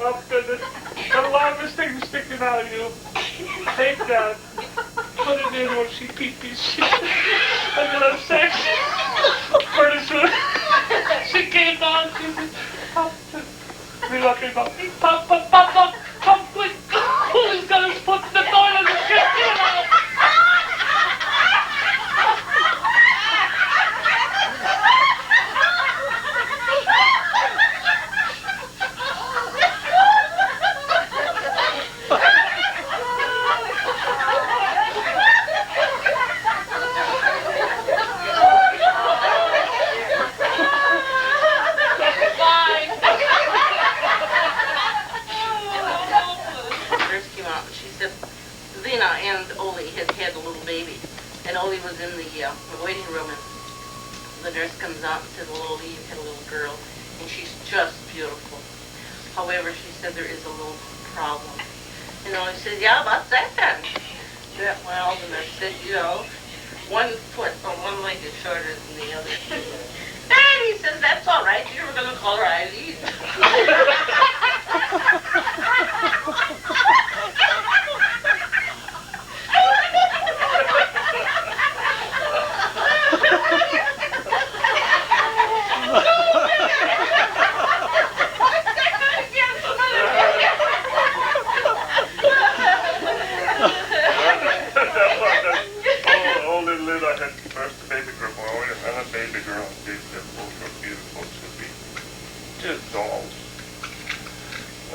Oh, goodness. The longest thing sticking out of you. Take that. Put it in when she pee-pees. And then have sex. Pretty soon. She came down. She said, Pop. We lucky about Pop, pop, pop, pop. Pop, quick. He's got his foot in the toilet. He can't get it out. And Oli was in the waiting room, and the nurse comes out and says, well, Oli, you had a little girl, and she's just beautiful. However, she said there is a little problem. And Oli said, yeah, what's that then? Yeah, well, the nurse said, you know, one foot or one leg is shorter than the other. And he says, that's all right, you were going to call her Eileen.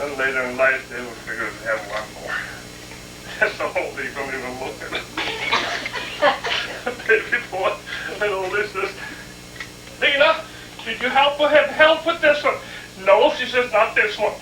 And later in life, they would figure to have one more. That's all they don't even look at it. Baby boy, and all this is, Lena, did you help with this one? No, she says, not this one.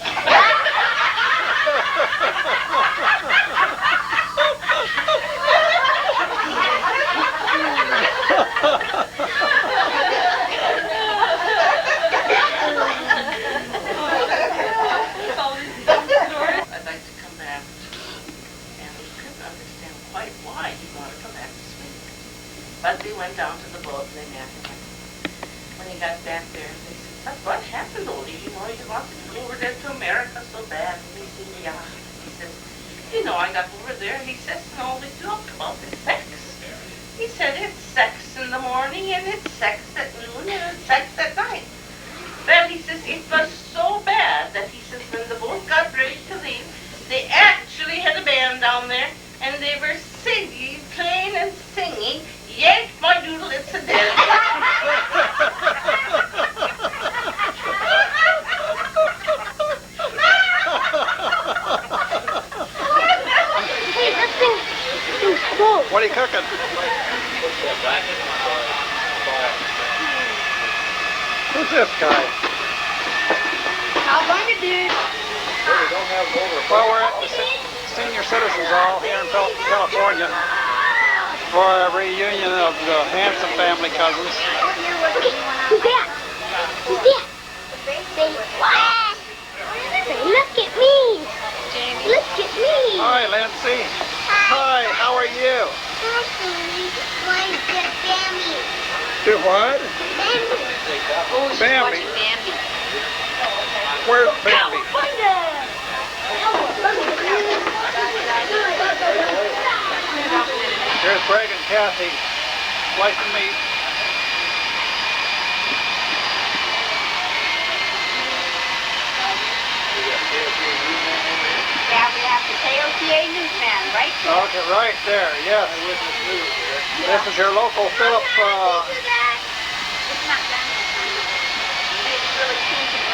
But they went down to the boat and they met him. When he got back there, they said, what happened, Oli? You know, you wanted to go over there to America so bad. And he said, yeah. He says, you know, I got over there. He says, and all they talk about is sex. He said, it's sex in the morning and it's sex at noon and it's sex at night. Well, he says, it was so bad that he says, when the boat got ready to leave, they actually had a band down there and they were singing, playing and singing, yank my doodle, it's a dead. What are you cooking? Who's this guy? How long it do? Well, we're at the Senior Citizens Hall here in California for a reunion of the Hanson family cousins. Who's that? Who's that? Say, what? Say, look at me. Look at me. Hi, Lindsay. Hi, how are you? Mine's the Bambi. Do what? Bambi. Bambi. Where's Bambi? Here's Greg and Kathy slicing meat. Yeah, we have the KOTA newsman right there. Okay, right there, yes. This is your local Philip.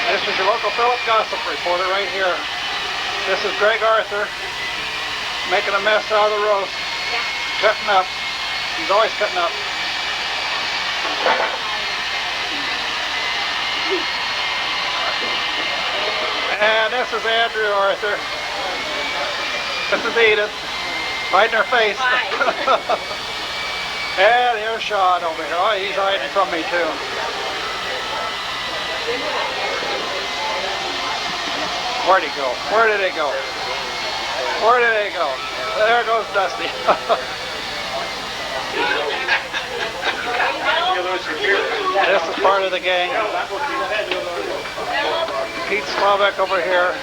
This is your local Philip Gossip reporter right here. This is Greg Arthur making a mess out of the roast. Yeah. Cutting up. He's always cutting up. And this is Andrew Arthur. This is Edith. Hiding her face. And here's Sean over here. Oh, he's hiding from me too. Where'd he go? Where did he go? Where did he go? There goes Dusty. This is part of the gang. Pete Slavek over here.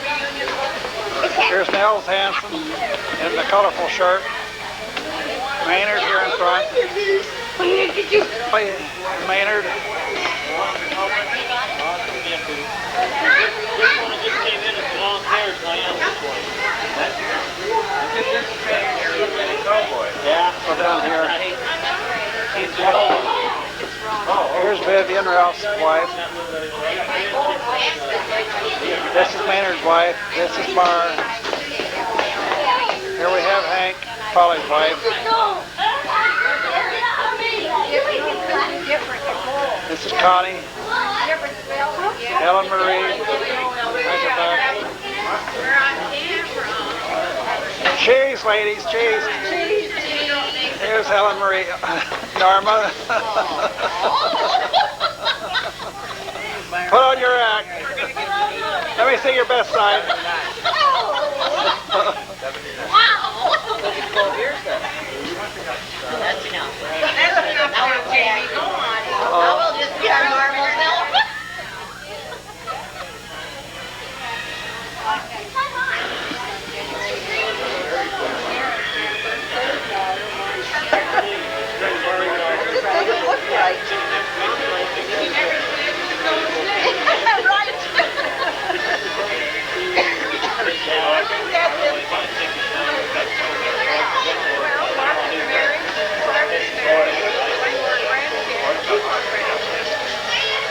Here's Nels Hanson in the colorful shirt. Maynard here in front. Maynard. Yeah, so down here. Here's Vivian, Ralph's wife. This is Maynard's wife. This is Barr. Here we have Hank, Polly's wife. This is Connie. Helen Marie. Cheese, ladies, cheese. Here's Helen Marie. Norma. Put on your act. Let me see your best side. That's enough. Now, Jamie, go on. I will just be our normal self. This doesn't look right.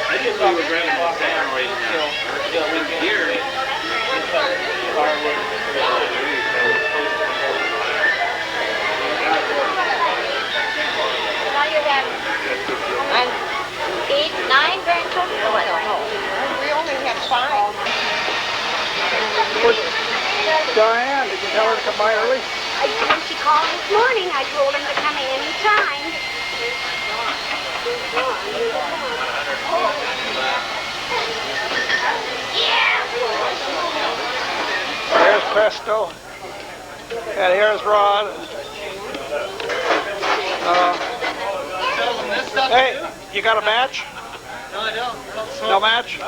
I just thought we were going to walk down right now. Here. Now you have 8, 9 grandchildren? Oh, I don't know. We only have 5. Diane, did you tell her to come by early? When she called this morning, I told him to come any time. Here's Presto. And here's Rod. Hey, you got a match? No, I don't. No match?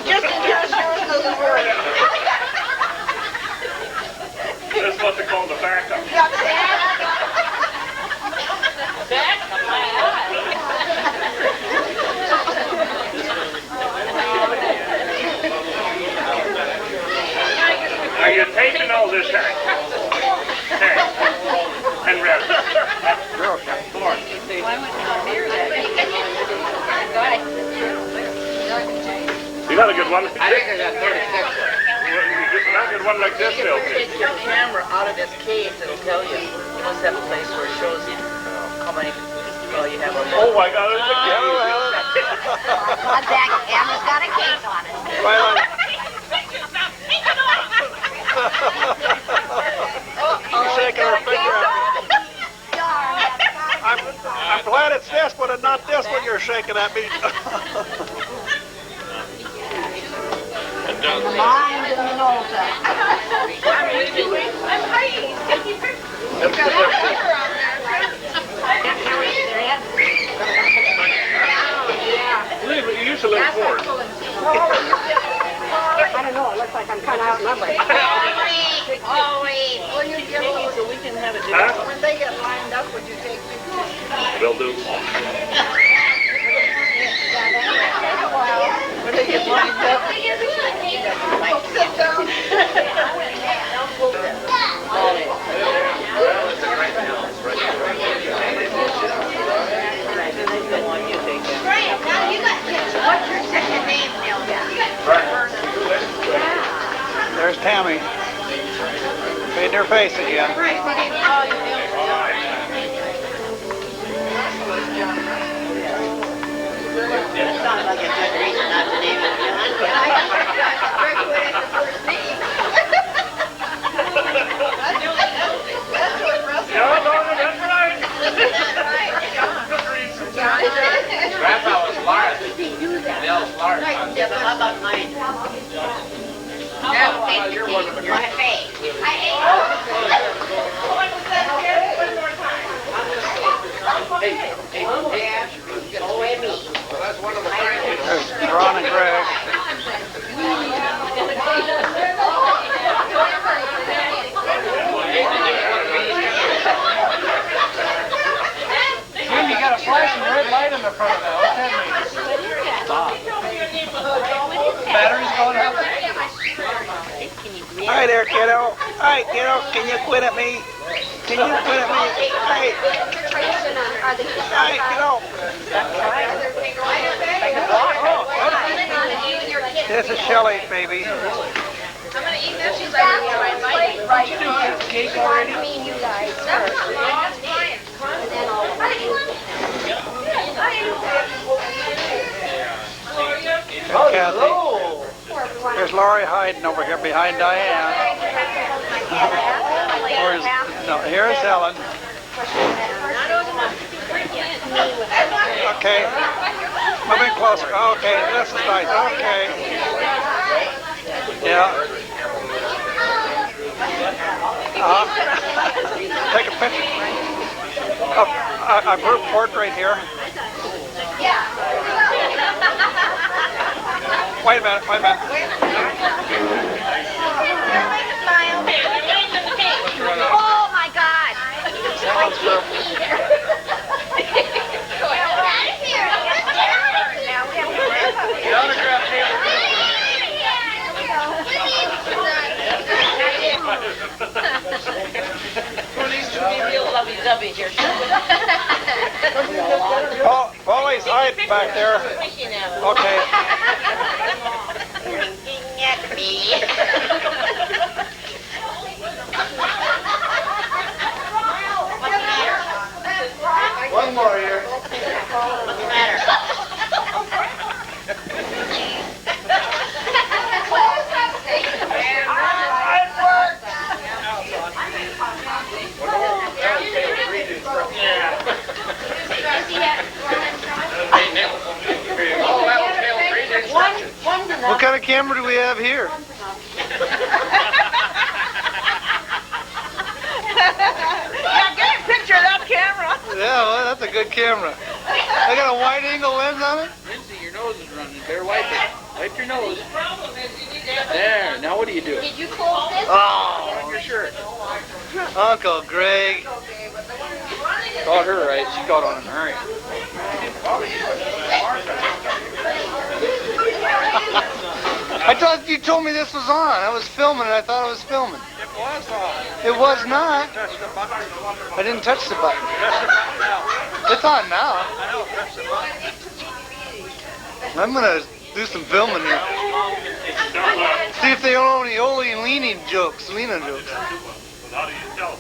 Just in case yours doesn't work. That's what they call the backup. Are you taping all this, Hank? Hank. And Red. You're okay. Come on. You got a good one. I think I got 36. Not a good one like this, Bill. Take your camera out of this case, it'll tell you. You must have a place where it shows you how many you have on there. Oh my God, it's a That camera's got a case on it. Right on. You're shaking her finger at me. I'm glad it's this one and not this one you're shaking at me. Mine didn't know that. I'm hiding. You've got a cover on there. You used to live in Ford. I don't know, it looks like I'm kind of outnumbered. Always. Will you give them, So we can have it Huh? when they get lined up, would you take pictures? Will do. When they get lined up, sit down. What's your second name, Nelia? There's Tammy. Feeding her face again. Right, we didn't call you Nelia. That sounded like a good reason not to name it John. That's right. Grandpa was large. Nell's large. Yeah, but how about mine? You're one of the Your face. Hey, Go away me. Well, that's one the front of that. What's that mean? Stop. Battery's going up. Hi there, kiddo. Hi, kiddo. Can you quit at me? Can you quit at me? Hey. Hi, kiddo. This is Shelly, baby. I'm gonna eat this. She's like, right. You mean you guys first. That's fine. And then I'll. Kathy. There's Laurie hiding over here behind Diane. Here's Helen. Okay. Moving closer. Okay, this is nice. Okay. Yeah. Take a picture. A group portrait here. Wait a minute. Oh my God! The autograph table. Police to be real lovey-dovey here. Paulie's hiding back there. Okay. Looking at me. One more here. What's the matter? What kind of camera do we have here? Yeah, get a picture of that camera. Yeah, well, that's a good camera. They got a wide angle lens on it? Lindsay, your nose is running. Better wipe it. Wipe your nose. There. Now what do you do? Did you close this? Oh, On your shirt. Uncle Greg. Caught her right. She caught on in a hurry. I thought you told me this was on. I was filming and I thought I was filming. It was on. It was not. Touch the button. I didn't touch the button. Press the button now. It's on now. I know. Press the button. I'm gonna do some filming here. See if they own any Oli and Lena jokes. How do you tell?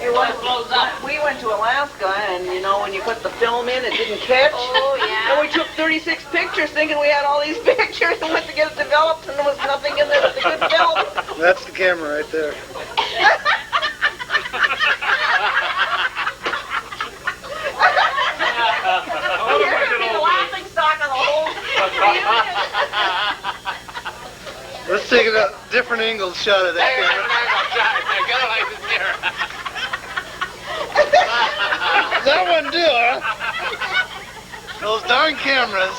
We went to Alaska, and you know, when you put the film in, it didn't catch. Oh, yeah. And we took 36 pictures thinking we had all these pictures and went to get it developed, and there was nothing in there but the good film. That's the camera right there. You're going to be the laughing stock of the whole Let's take a different angle shot of that camera. That wouldn't do, huh? Those darn cameras.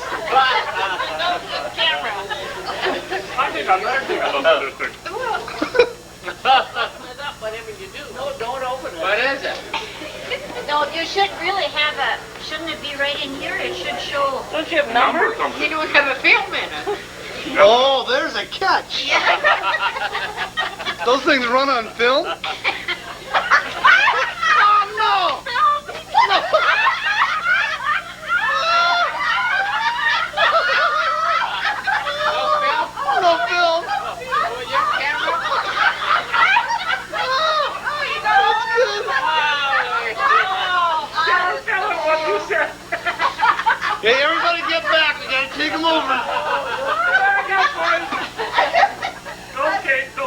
I think I'm acting on this thing. Whatever you do. No, don't open it. What is it? No, you should really have a. Shouldn't it be right in here? It should show. Don't you have numbers? Something. You don't have a film in it. Oh, there's a catch. Those things run on film? Oh, no! No film. Hey, everybody get back. We gotta take them over. Okay, no.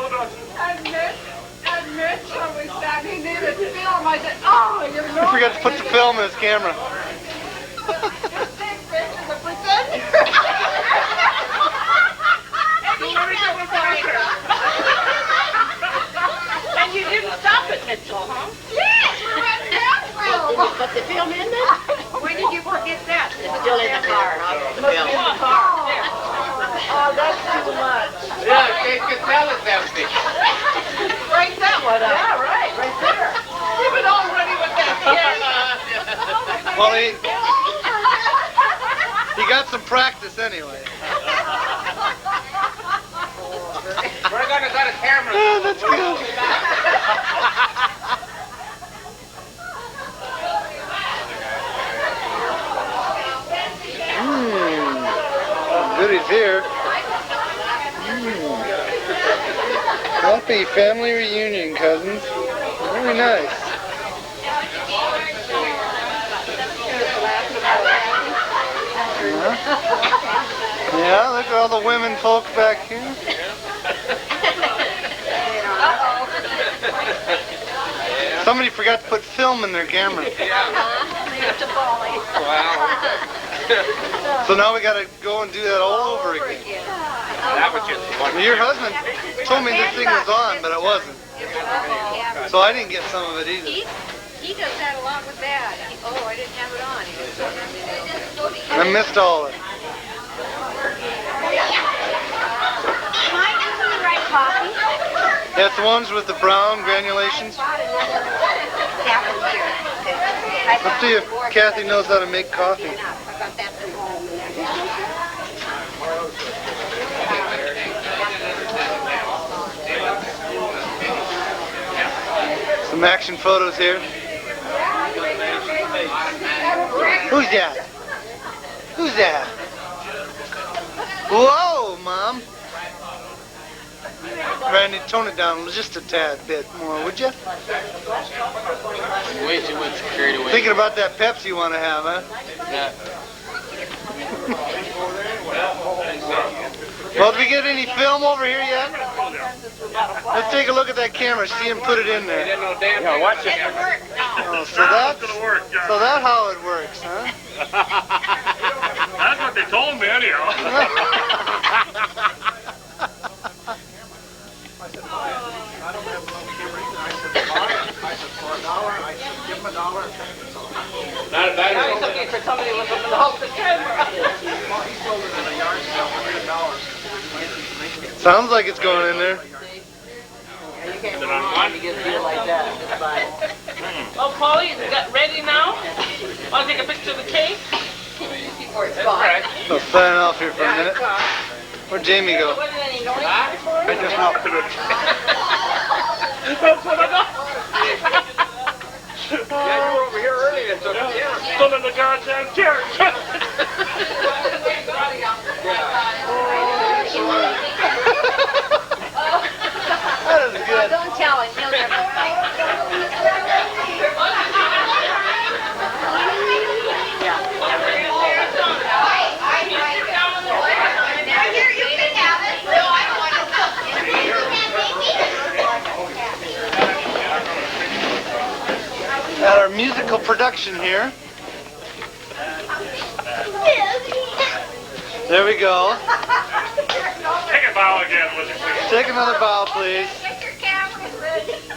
Mitch, when we sat, he needed film. I said, oh, you know. I forgot to put the film in his camera. And you didn't stop it, Mitchell, huh? Yes, we went down film. Did you put the film in there? Where did you forget that? It's still in the car. It must be in the car. Oh, that's too much. Yeah, Kate can tell it's empty. Break that one up. Yeah, right there. Give it already with that. Well, he got some practice anyway. We're gonna go to camera. Yeah, that's good. Goodies here. Happy family reunion, cousins. Very nice. Yeah, look at all the women folk back here. Somebody forgot to put film in their camera. Wow. So now we got to go and do that all over again. That was just one. Your husband told me this thing was on, but it wasn't. So I didn't get some of it either. He does that a lot with that. Oh, I didn't have it on. I missed all of it. That's the ones with the brown granulations. Let's see if Kathy knows how to make coffee. Some action photos here. Who's that? Who's that? Whoa, Mom. Randy, tone it down just a tad bit more, would you? Way too much carried away. Thinking about that Pepsi you want to have, huh? Yeah. Well, did we get any film over here yet? Let's take a look at that camera, see him put it in there. Yeah, watch it. Oh, so that's how it works, huh? That's what they told me anyhow. Not a bad It's okay for somebody to look up in the house the camera. Sounds like it's going in there. You can't go wrong. You get a deal like that. Just buy it. Oh, Paulie, is it ready now? Want to take a picture of the cake? Before it's gone. I'll sign off here for a minute. Where'd Jamie go? Wasn't any noise? I just knocked it. That's what I got. Yeah, you were over here earlier, so yeah. Some of the goddamn chairs. That is good. Don't tell him. He'll never At our musical production here. There we go. Take a bow again, would you please? Take another bow, please.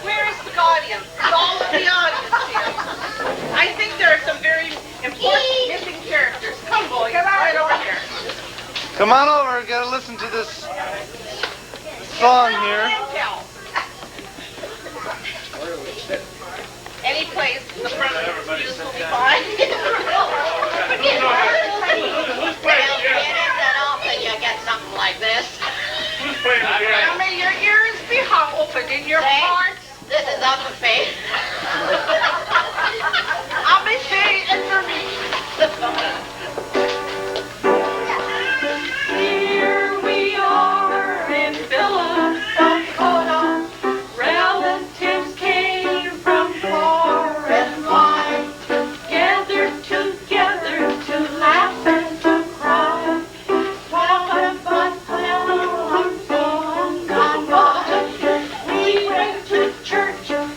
Where is the audience? It's all of the audience here. I think there are some very important missing characters. Come, boys, right over here. Come on over. Gotta listen to this song here. Any place in the front of the pews will be fine. Who's playing the piano? you get something like this. Who's playing the piano? Now may your ears be open in your hearts. This is up a face. I'll be saying it for me. Here we are in Phillips, Dakota. Relatives came from far and wide, gathered together to laugh and to cry. Talk about fun gone by. We went to church and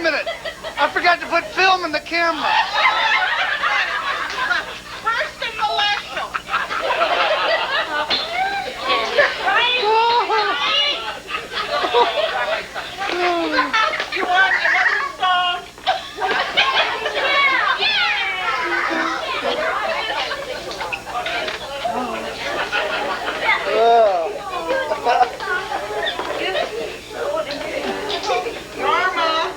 minute. I forgot to put film in the camera. First and millennial. You want another song? Norma.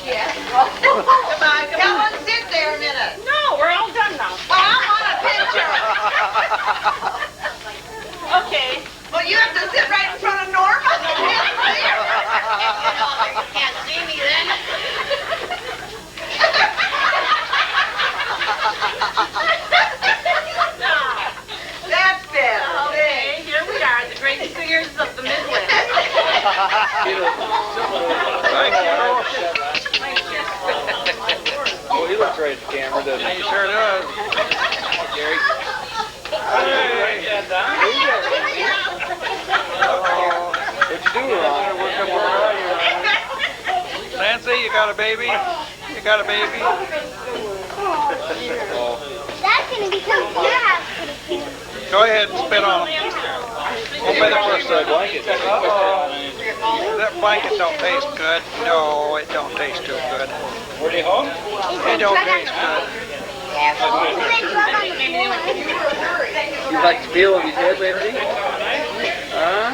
Yes. Come on, come on, sit there a minute. No, we're all done now. Well, I want a picture. Okay. Well, you have to sit right in front of Norma. You can't see me then. That's better. Okay, here we are, the great singers of the Midwest. Oh, he looks right at the camera, doesn't he? He sure does. Gary. What'd you do, Ron? Nancy, you got a baby? You got a baby? That's gonna become your house pretty soon. Go ahead and spit on him. Won't be the first time. Blanket. That blanket don't taste good. No, it don't taste too good. Were they home? It don't taste good. You like the feel of his head, Lindsay? Huh?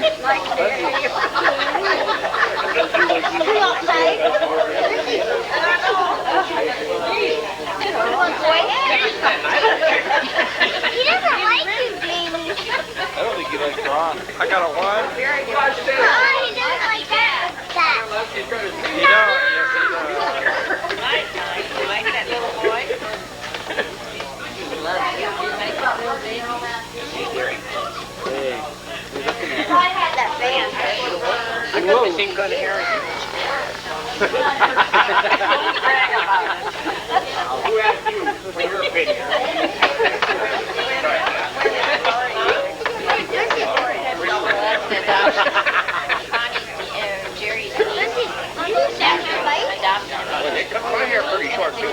He doesn't like you, Jamie. I don't think he likes Ron. I got a what? Oh, he doesn't like that. He don't. Yes, You like that little boy? Hey. I had that band. I got the same kind of hair. Don't brag about it. Who asked you for your opinion? They cut my hair pretty short, too.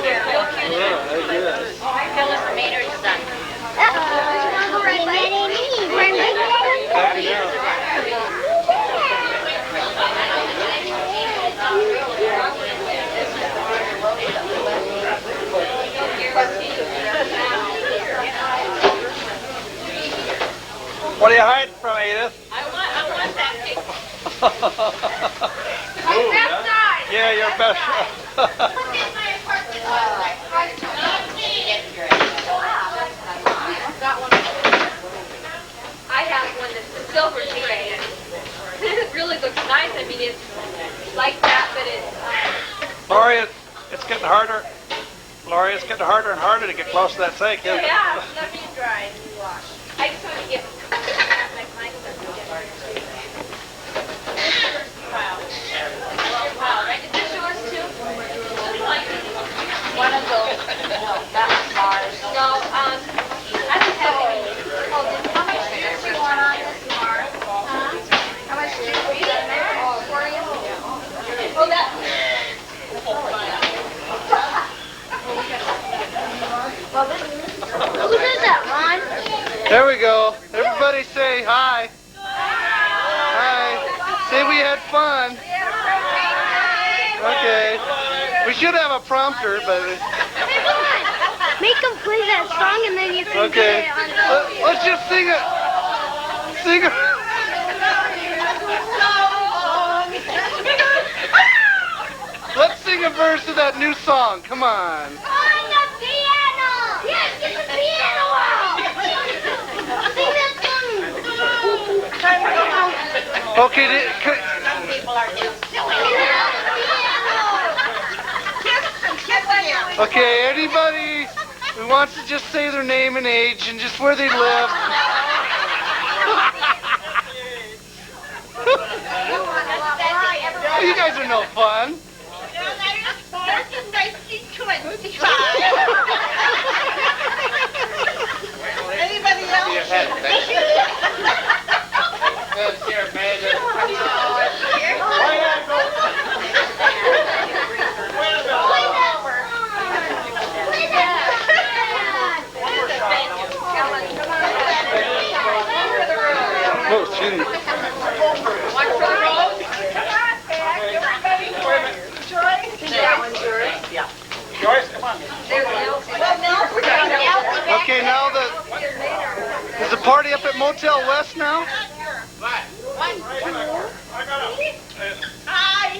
Phyllis Maynard's son. What are you hiding from, Edith? I want that picture. Yeah, your best. I have one that's a silver tray. It really looks nice. I mean, it's like that, but it's... Laurie, it's getting harder. Laurie, it's getting harder and harder to get close to that sink, isn't it? Yeah, let me dry and you wash. I just want to get... Wow, right? Is this yours too? One of those. No, that was Mars. No, I don't have any. How much juice you want on this, Mars? How much juice you want for you? Oh, that... Who did that, Ron? There we go. Everybody say hi. Hi. Say we had fun. Okay. We should have a prompter, but... Make them play that song and then you can Okay. get it on Let's just sing it. Sing it. Let's sing a verse of that new song. Come on. On the piano! Yes, get the piano out! Sing that song! Okay, Some people are just silly. okay, anybody who wants to just say their name and age and just where they live. You guys are no fun. Anybody else? party up at Motel West now? Hi.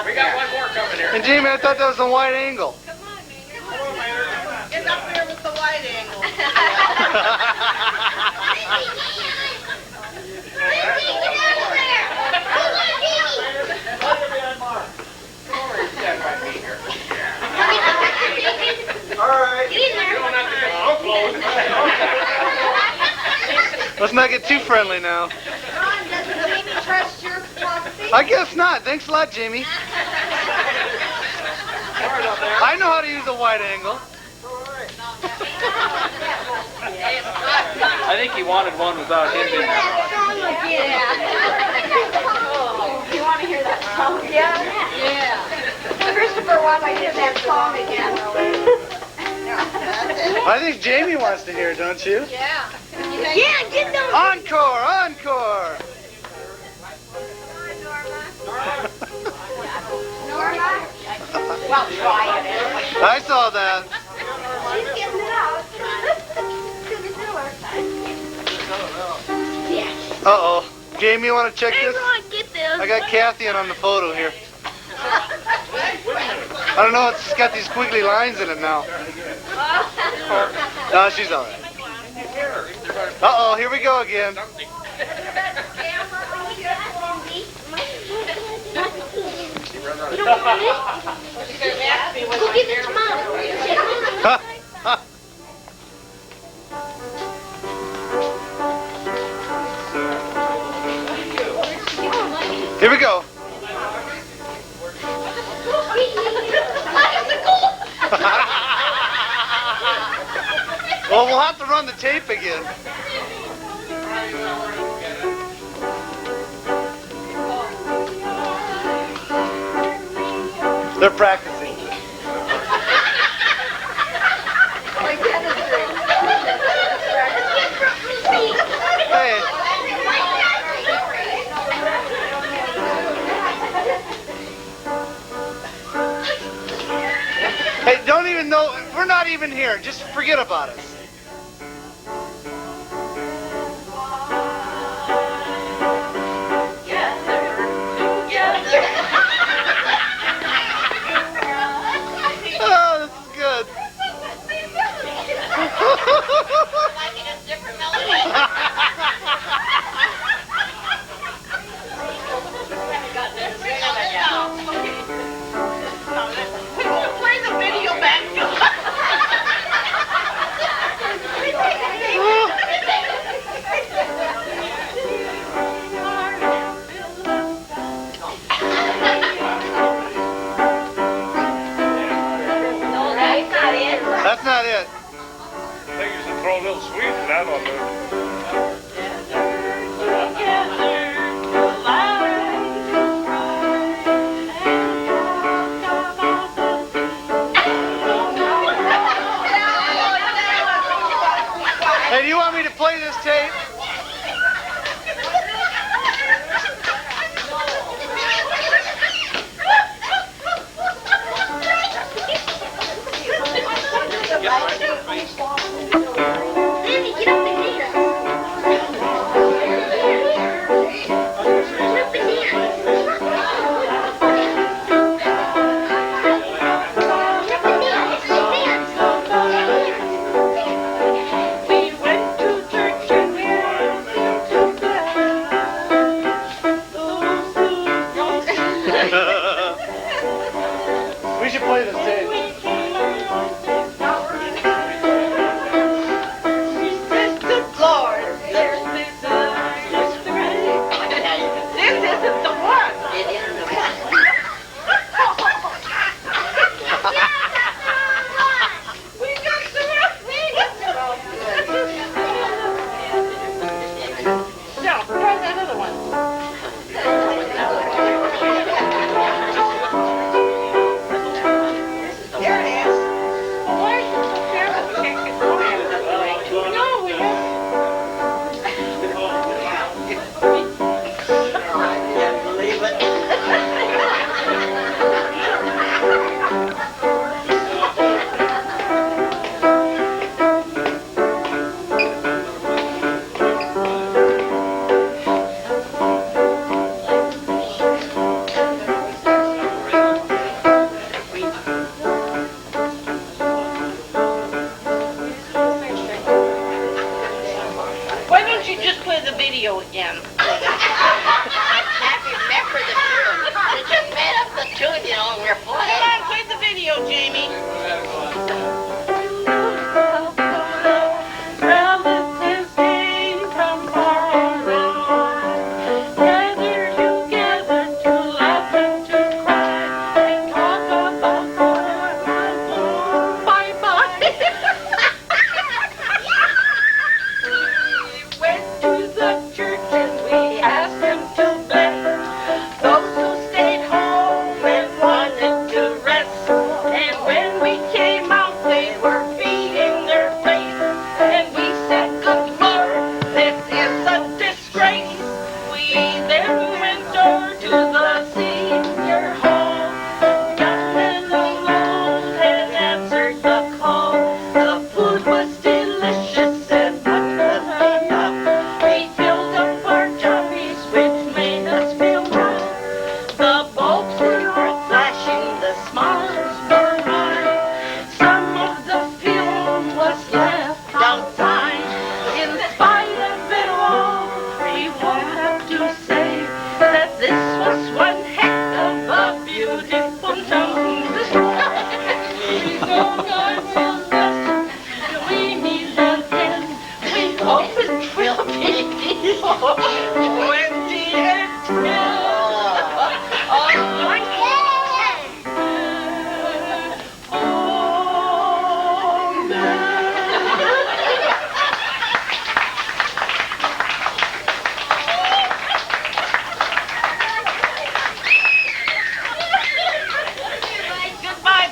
We got one more coming here. And Jamie, I thought that was a wide angle. Get up there with the wide angle. Let's not get too friendly now. Ron, doesn't Jamie trust your photography? I guess not. Thanks a lot, Jamie. I know how to use a wide angle. I think he wanted one without him being there. You want to hear that song again? Yeah. Christopher wants to hear that song again. I think Jamie wants to hear it, don't you? Yeah. Yeah, get them. Encore, encore. Norma? Well, try it anyway. I saw that. She's getting it out. Yes. Uh-oh. Jamie, you want to check Hey, this? Ron, get this. I got Kathy in on the photo here. I don't know, it's got these squiggly lines in it now. No, she's all right. Uh-oh, here we go again. You don't want it? Go give it to Mom. Here we go. Well, we'll have to run the tape again. They're practicing. Hey. Hey, don't even know, we're not even here. Just forget about us. Oh, this is good. Play the video back. That's not it. I think you should throw a little sweet in that one, dude. Hey, do you want me to play this tape? Baby, get up in here. Get up in here. We should play this tape.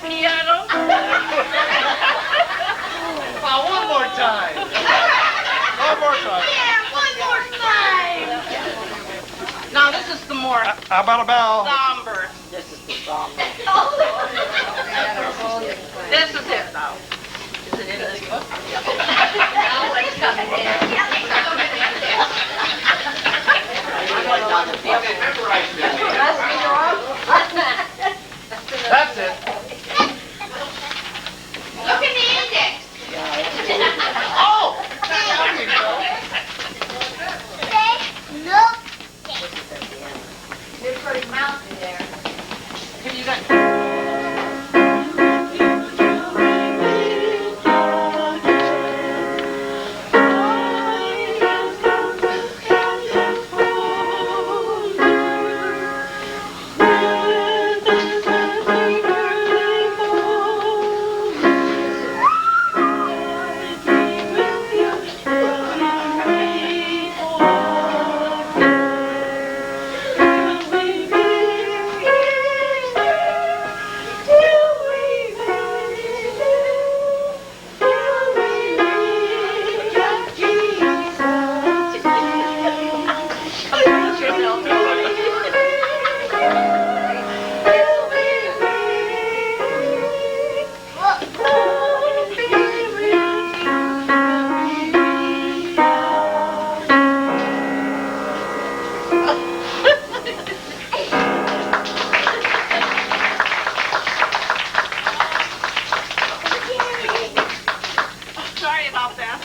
piano? Oh, one more time. One more time. Yeah, one more time. Now this is the more How about a bell? somber. This is the somber. This is it now. Is it in this book? Oh, it's coming in. That's it. Look in the index. Oh! Look. There's pretty mountain there. Have you got... Sorry about that.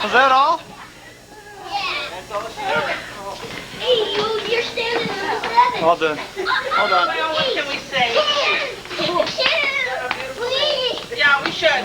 Was that all? Hey, you're standing on the seven. All done. Hold on. Well, what can we say? Please. Yeah, we should.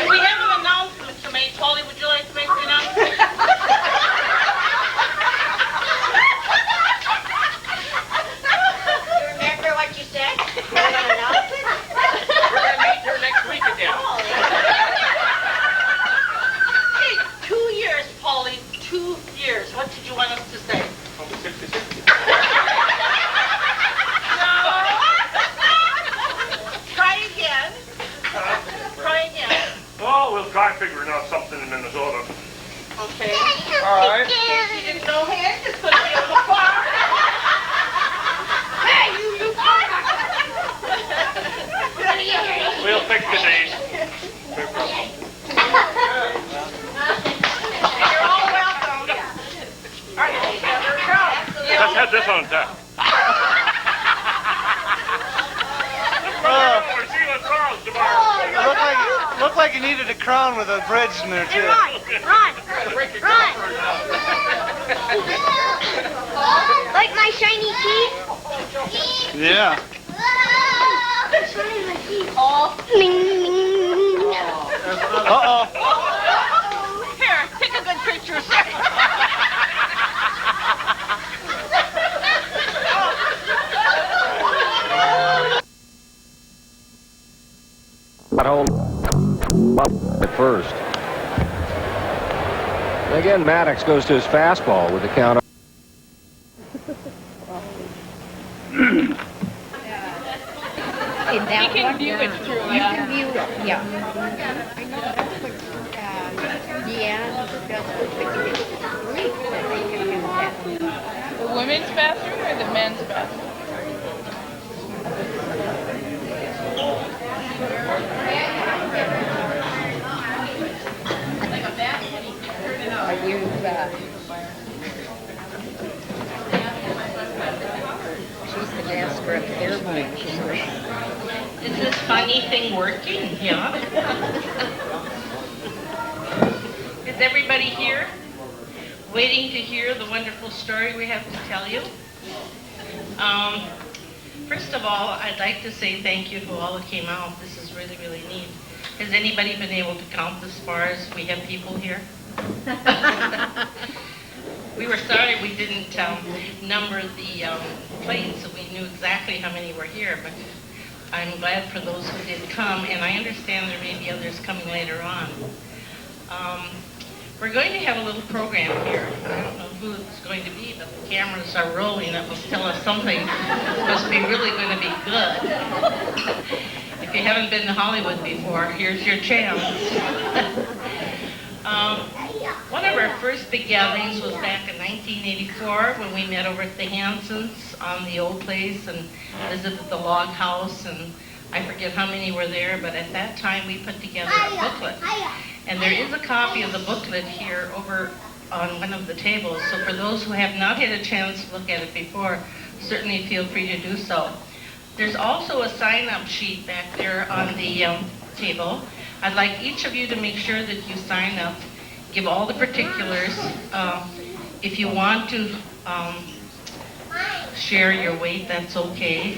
We have an announcement to make. Polly, would you like to make the announcement? Remember what you said? We're gonna meet her next week again. Hey, 2 years, Polly. 2 years. What did you want us to say? Try again. Try again. Oh, we'll try figuring out something in Minnesota. Okay. All right. You didn't know hands, it's gonna be on the farm. Hey, you We'll fix the date. You're all welcome. All right, there we go. Let's have this on tap. We're seeing Charles tomorrow. Looked like you needed a crown with a bridge in there too. Run. Like my shiny teeth? Yeah. Shiny my teeth. Uh-oh. Here, take a good picture. Got home at first. And again, Maddox goes to his fastball with the count. You can view it through, yeah. You can view it, yeah. I know that's what, yeah, that's what great that they can do that. The women's bathroom or the men's bathroom? She's the best. for their bike. Is this funny thing working? Yeah. Is everybody here? Waiting to hear the wonderful story we have to tell you? First of all, I'd like to say thank you to all that came out. This is really, really neat. Has anybody been able to count as far as we have people here? We were sorry we didn't number the plates, so we knew exactly how many were here, but I'm glad for those who did come, and I understand there may be others coming later on. We're going to have a little program here. I don't know who it's going to be, but the cameras are rolling. That must tell us something must be really going to be good. If you haven't been to Hollywood before, here's your chance. One of our first big gatherings was back in 1984 when we met over at the Hansons on the old place and visited the log house, and I forget how many were there, but at that time we put together a booklet. And there is a copy of the booklet here over on one of the tables, so for those who have not had a chance to look at it before, certainly feel free to do so. There's also a sign-up sheet back there on the table. I'd like each of you to make sure that you sign up, give all the particulars. If you want to share your weight, that's okay.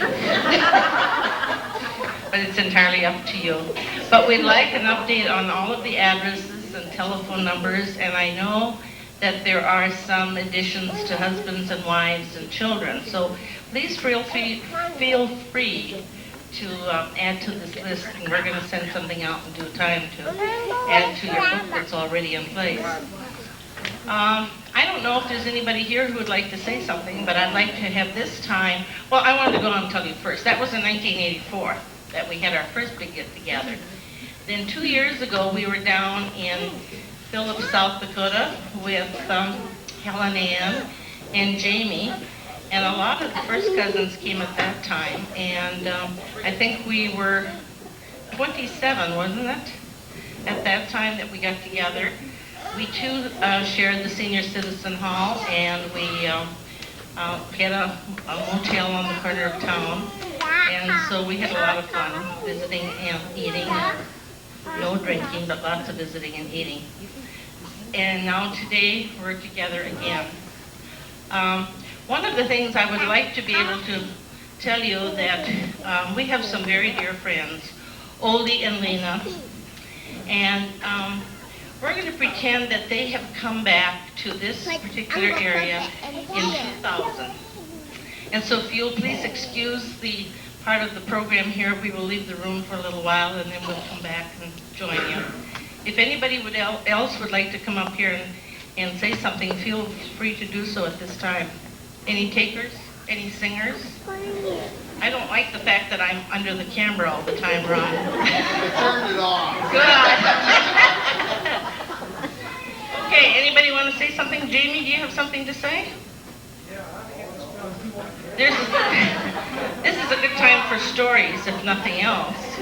But it's entirely up to you. But we'd like an update on all of the addresses and telephone numbers, and I know that there are some additions to husbands and wives and children. So please feel free to add to this list, and we're going to send something out in due time to add to your book that's already in place. I don't know if there's anybody here who would like to say something, but I'd like to have this time, well, I wanted to go on and tell you first. That was in 1984 that we had our first big get-together. Then 2 years ago, we were down in Phillips, South Dakota with Helen Ann and Jamie, and a lot of the first cousins came at that time, and I think we were 27, wasn't it, at that time that we got together. We too shared the senior citizen hall, and we had a motel on the corner of town, and so we had a lot of fun visiting and eating. No drinking, but lots of visiting and eating. And now today we're together again. One of the things I would like to be able to tell you that we have some very dear friends, Oldie and Lena, and we're going to pretend that they have come back to this particular area in 2000. And so if you'll please excuse the part of the program here, we will leave the room for a little while and then we'll come back and join you. If anybody else would like to come up here and say something, feel free to do so at this time. Any takers? Any singers? I don't like the fact that I'm under the camera all the time, Ron. Turned it off. Good. Okay, anybody want to say something? Jamie, do you have something to say? This is a good time for stories, if nothing else.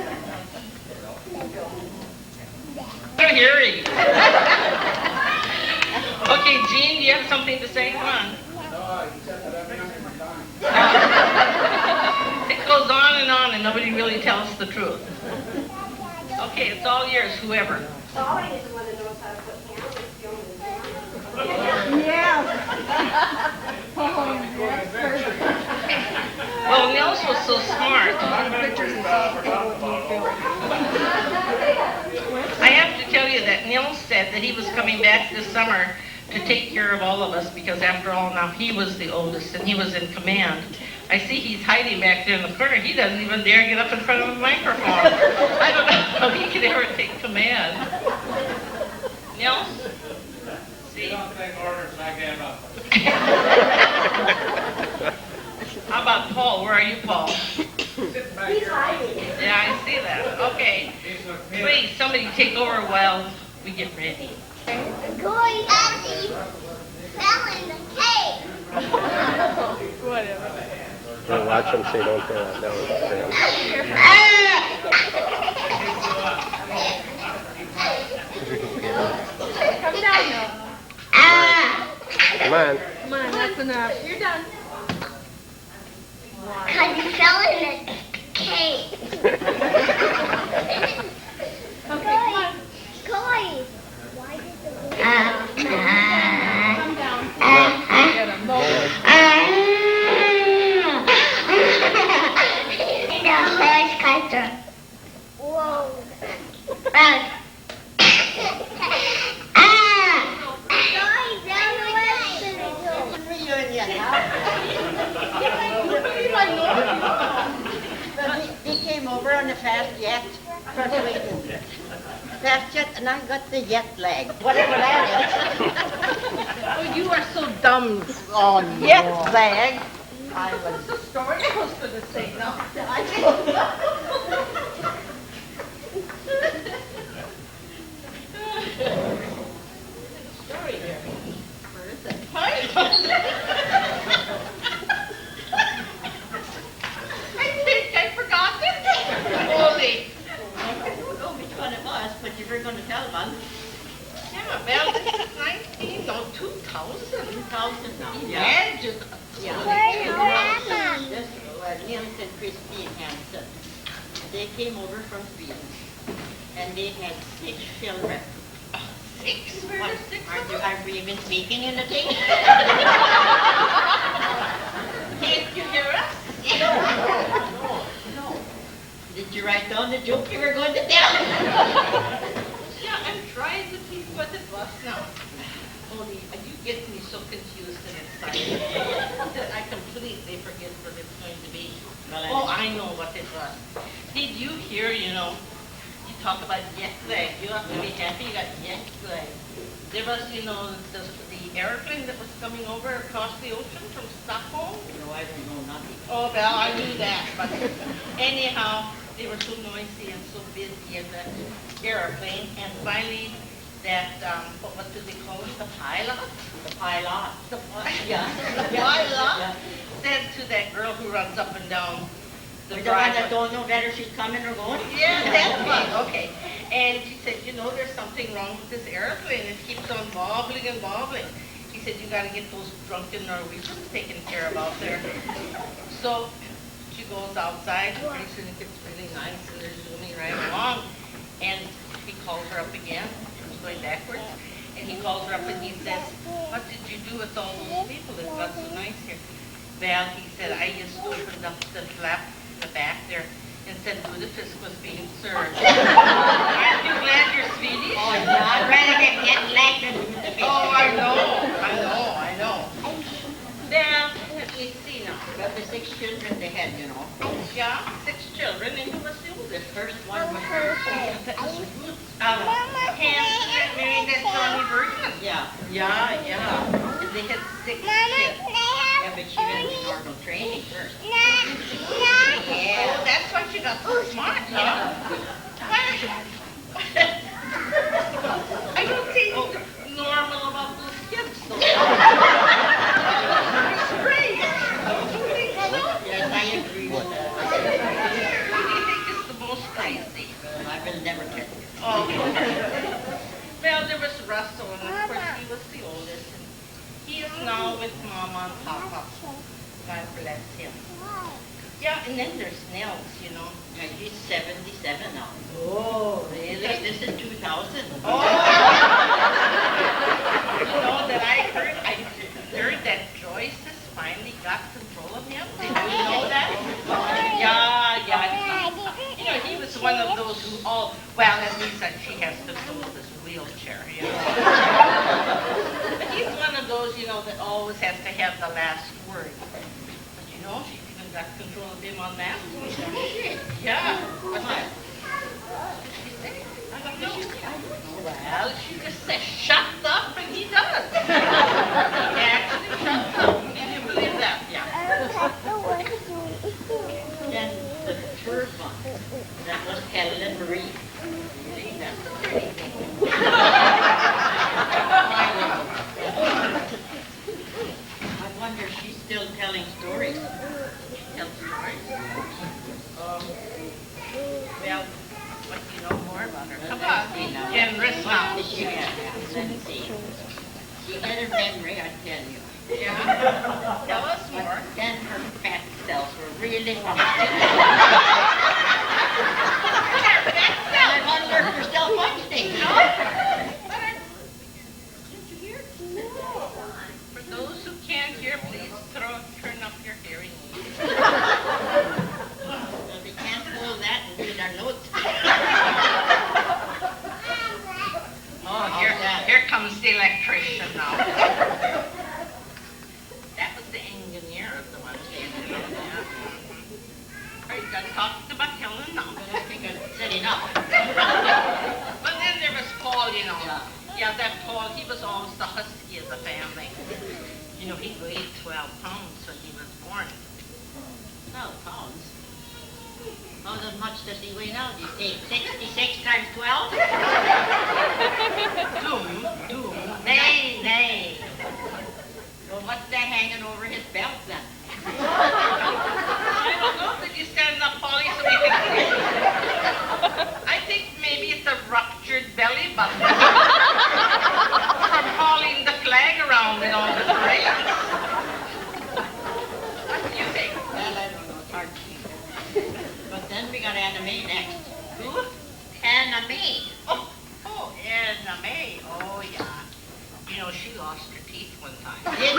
Good hearing. Okay, Jean, do you have something to say? Come on. It goes on and nobody really tells the truth. Okay, it's all yours, whoever. Well, Nils was so smart. I have to tell you that Nils said that he was coming back this summer to take care of all of us because after all now he was the oldest and he was in command. I see he's hiding back there in the corner. He doesn't even dare get up in front of the microphone. I don't know how he could ever take command. Nils? See? Don't take orders like him up. How about Paul? Where are you, Paul? Sitting back here. Yeah, I see that. Okay. Please, somebody take over while we get ready. Going Daddy fell in the cave. Whatever. Don't watch them so you don't throw that down. Come down now. Come on. Come on, that's enough. You're done. Because he fell fast jet. Fast jet, and I got the jet lag. Whatever that is. Oh, you are so dumb. Oh, jet lag. What's the story I was going to say now? Story here. Where is it? I think I forgot it. Holy. I don't know which one it was, but you were going to tell one. Yeah, well, this is 2000. 2000 now. Imagine. This Nils and Christine Hanson. They came over from Sweden, and they had 6 children. 6? What? Aren't we even speaking in the thing? Can't you hear us? No. Did you write down the joke you were going to tell? Yeah, I'm trying to think what it was now. Only, you get me so confused and excited that I completely forget what it's going to be. Well, I know what it was. Did you hear, you talk about jet lag. You have to be happy you got jet lag. There was, the airplane that was coming over across the ocean from Stockholm. No, I don't know nothing. Oh, well, I knew that. But anyhow, they were so noisy and so busy in the airplane. And finally, that, what do they call it? The pilot? The pilot. The pilot said to that girl who runs up and down the The one that driveway. don't know whether she's coming or going? Yeah, that one. Okay. And she said, there's something wrong with this airplane. It keeps on wobbling and wobbling. He said, you got to get those drunken Norwegians taken care of out there. So she goes outside. Pretty soon it gets really nice and they're zooming right along. And he calls her up again. She was going backwards. And he calls her up and he says, what did you do with all those people? It got so nice here. Well, he said, I just opened up the flap in the back there and said lutefisk was being served. Aren't you glad you're Swedish? Oh, yeah, I'd rather get jet lag than lutefisk. Oh, I know. Now, let me see now. But the 6 children they had, Yeah, 6 children, and who was the The oldest? first one was Hanson. Hanson that married that Johnny Virgin. Yeah. Yeah. And they had 6 kids. Yeah, but she went to normal training first. Oh, that's why she got so smart, huh? I don't think normal about those kids, though. Disgrace. Don't you think so? Yes, I agree with that. Who do you think is the most crazy? I will never tell you. Oh. Well, there was Russell, and of course he was the oldest. And he is now with Mama and Papa. God bless him. Yeah, and then there's Nels, Yeah, he's 77 now. Oh, Because really? this is 2000. Oh. That I heard that Joyce has finally got control of him. Did you know that? Yeah. He was one of those who at least that she has control of his wheelchair, But he's one of those, that always has to have the last word. But she even got control of him on that. Yeah. What's that? She said, I don't know. Well, she just says, shut up, and he does. He actually shuts up. Can you believe that? Yeah. Then the third one, that was Helen Marie. That's a pretty thing. I wonder if she's still telling stories. Tell stories. Well, what do you know more about her? Come on, generous now. Let me see. She had a memory, I tell you. Yeah? Tell us more. Then her fat cells were really functioning. I wonder if they're still functioning. Did you hear? For those who can't hear, please turn up your hearing aids. Well, they can't hold that and read our notes. Oh, here comes the electrician now. That was the engineer of the one. Are you done talking? 12 pounds. How much does he weigh now? Do you take 66 times 12? Doom. Nay. Well, what's that hanging over his belt then? I don't know. Did you stand up, Polly, so we can see? I think maybe it's a ruptured belly button from hauling the flag around in all the parades. What do you think? Well, I don't know. It's hard to think. But then we got Anna May next. Who? Anna May. Oh, Anna May. Oh, yeah. You know, she lost her teeth one time. Did she?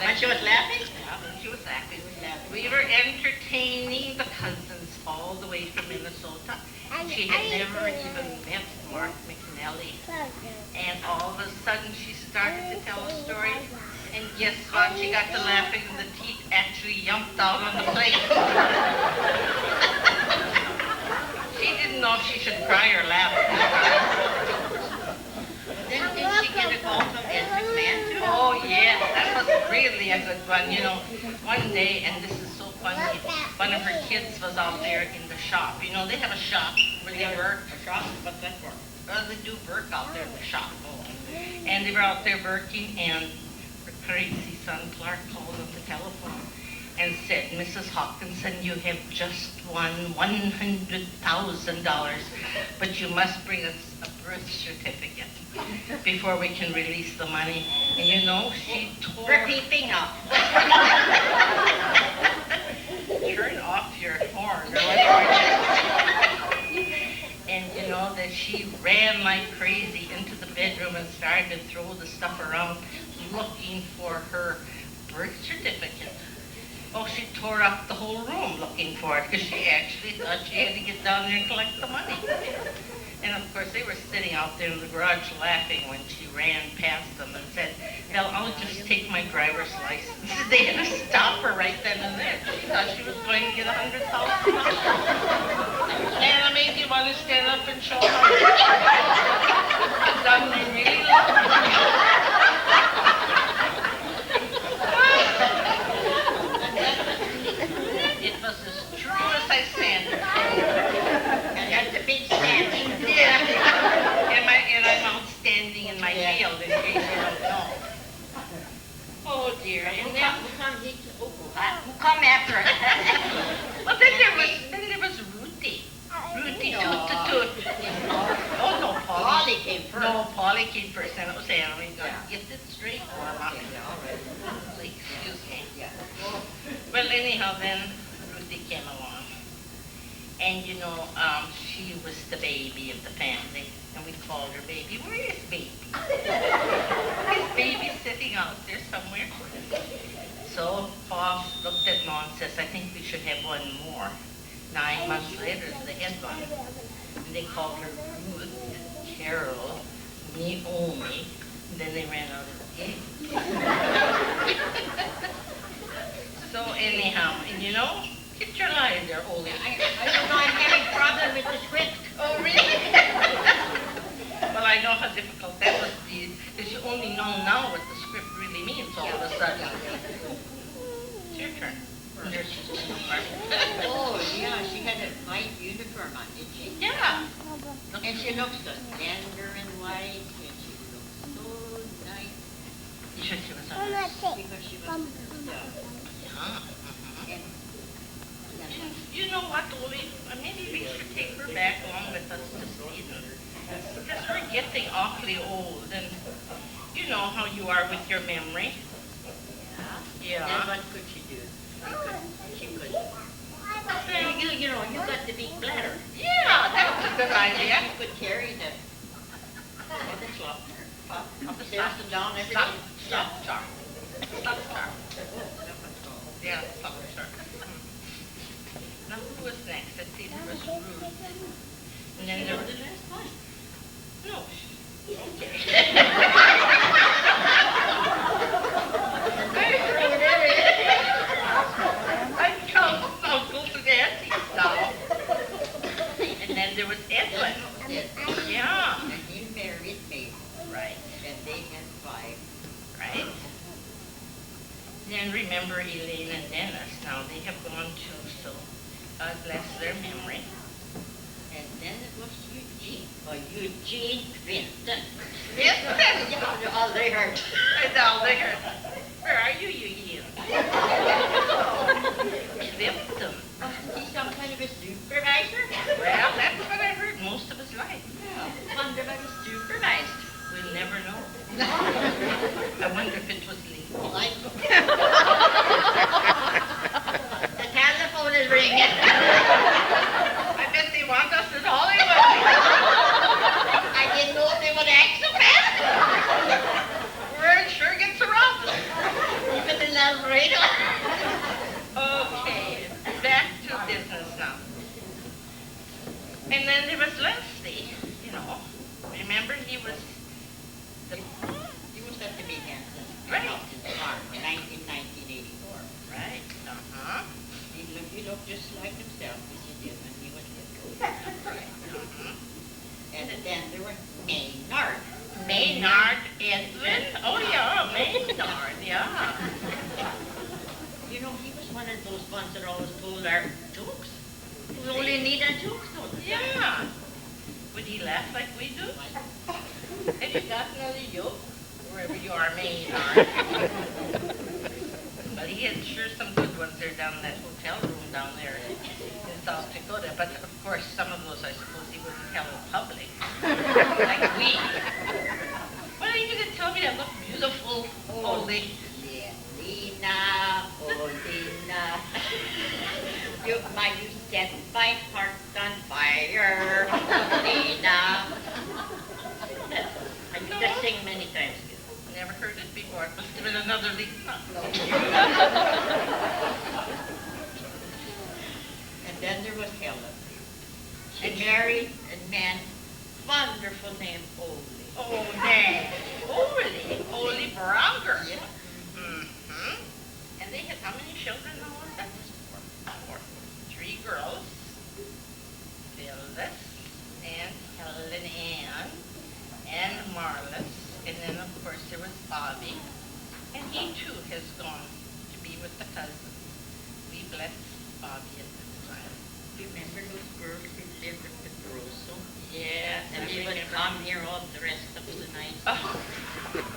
When she was laughing? Yeah, when she was laughing. We were entertaining the cousins all the way from Minnesota. She had never even met Mark McNally. And all of a sudden she started to tell a story. And guess what? She got to laughing and the teeth actually jumped out on the plate. She didn't know if she should cry or laugh. Did she get a call from Ed McMahon too? Oh, yes, that was really a good one. You know, one day, and this is so funny, one of her kids was out there in the shop. You know, they have a shop where they work. A shop? What's that for? Well, they do work out there in the shop. And they were out there working, and her crazy son, Clark, called on the telephone and said, Mrs. Hawkinson, you have just won $100,000, but you must bring us a birth certificate before we can release the money. And you know, she tore... Repeating up. Turn off your horn or whatever. And you know that she ran like crazy into the bedroom and started to throw the stuff around looking for her birth certificate. Oh, she tore up the whole room looking for it because she actually thought she had to get down there and collect the money. And of course, they were sitting out there in the garage laughing when she ran past them and said, well, I'll just take my driver's license. They had to stop her right then and there. She thought she was going to get $100,000. Anna made you want to stand up and show her. Done me really It was as true as I stand. And that's a big standing. Yeah. And I'm outstanding in my field, in case you don't know. Oh, dear. And then... Who come after it? Well, then there was Ruthie. Ruthie Toot. Oh, no, Polly came first. No, Polly came first, and it was Anna. We got to get it straight for her. Excuse me. Well, anyhow, then Ruthie came along. And, you know, she was the baby of the family, and we called her baby. Where is baby? Is baby sitting out there somewhere? So Pa looked at Mom and says, I think we should have one more. 9 months later, they had one. And they called her Ruth, Carol, Naomi, and then they ran out of eggs. So anyhow, and you know, get your lie there, Ole. I don't know, I'm having problem with the script. Oh, really? Well, I know how difficult that must be, because you only know now what the script really means all of a sudden. It's your turn. There's Oh, yeah, she had a white uniform on, did she? yeah. And she looks so tender and white, and she looks so nice. You sure she was on Because she was, and You know what, Ole? Maybe we should take her back along with us this season. Because we're getting awfully old, and you know how you are with your memory. Yeah. then what could she do? She could. You know, you got the big bladder. Yeah, that's a good idea. You could carry the Slop. upstairs and down everything. Slop jar. Yeah, slop jar. Now who was next? Let's see, there was Ruth. And then there was... the last one. No. I'll go to the antiques now. And then there was Edwin. Yeah. And he married me. Right. And they had 5. Right. remember Elaine and Dennis. Now they have gone too, so God bless their memory. And then it was Eugene. Or Eugene Clinton. Yes, Yeah, all they heard. that's all they heard. Where are you, Eugene? Clinton. He's some kind of a supervisor. Well, that's what I heard most of his life. Yeah. Wonder what he supervised. We'll never know. I wonder if it was legal. The telephone is ringing. I bet they want us in Hollywood. I didn't know if they would act so fast. Word sure gets around. Even in El Dorado. Okay, back to business now. And then there was Leslie, you know. Remember he was the... He was at the big Hanson. Right. Farm in 1984. Right, uh-huh. He looked just like himself as he did when he was little. Right, uh-huh. And then there was Maynard. Maynard Edwin? Oh, yeah, Maynard, yeah. You know, he was one of those ones that always told our jokes. We only need our jokes, don't we? Yeah. Would he laugh like we do? Have you got another joke? Wherever you are, Maynard. But he had sure some good ones there down in that hotel room down there in South Dakota. But of course, some of those I suppose he wouldn't tell in public. Like we. Well, you didn't tell me I look beautiful, oldie. Lena, oh Lena, you set my heart on fire, oh Lena. I did that sing many times. Never heard it before. It must have been another Lena. And then there was Helen. She married a man, wonderful name, Ole. Oh, man. Ole Bronger. Yeah. Mm-hmm. And they had how many children now? That was four. 3 girls. Phyllis and Helen Ann and Marlis. And then, of course, there was Bobby. And he, too, has gone to be with the cousins. We bless Bobby at this time. Remember those girls who lived at the Grosso? Yes, And they would come here all the rest of the night. Oh,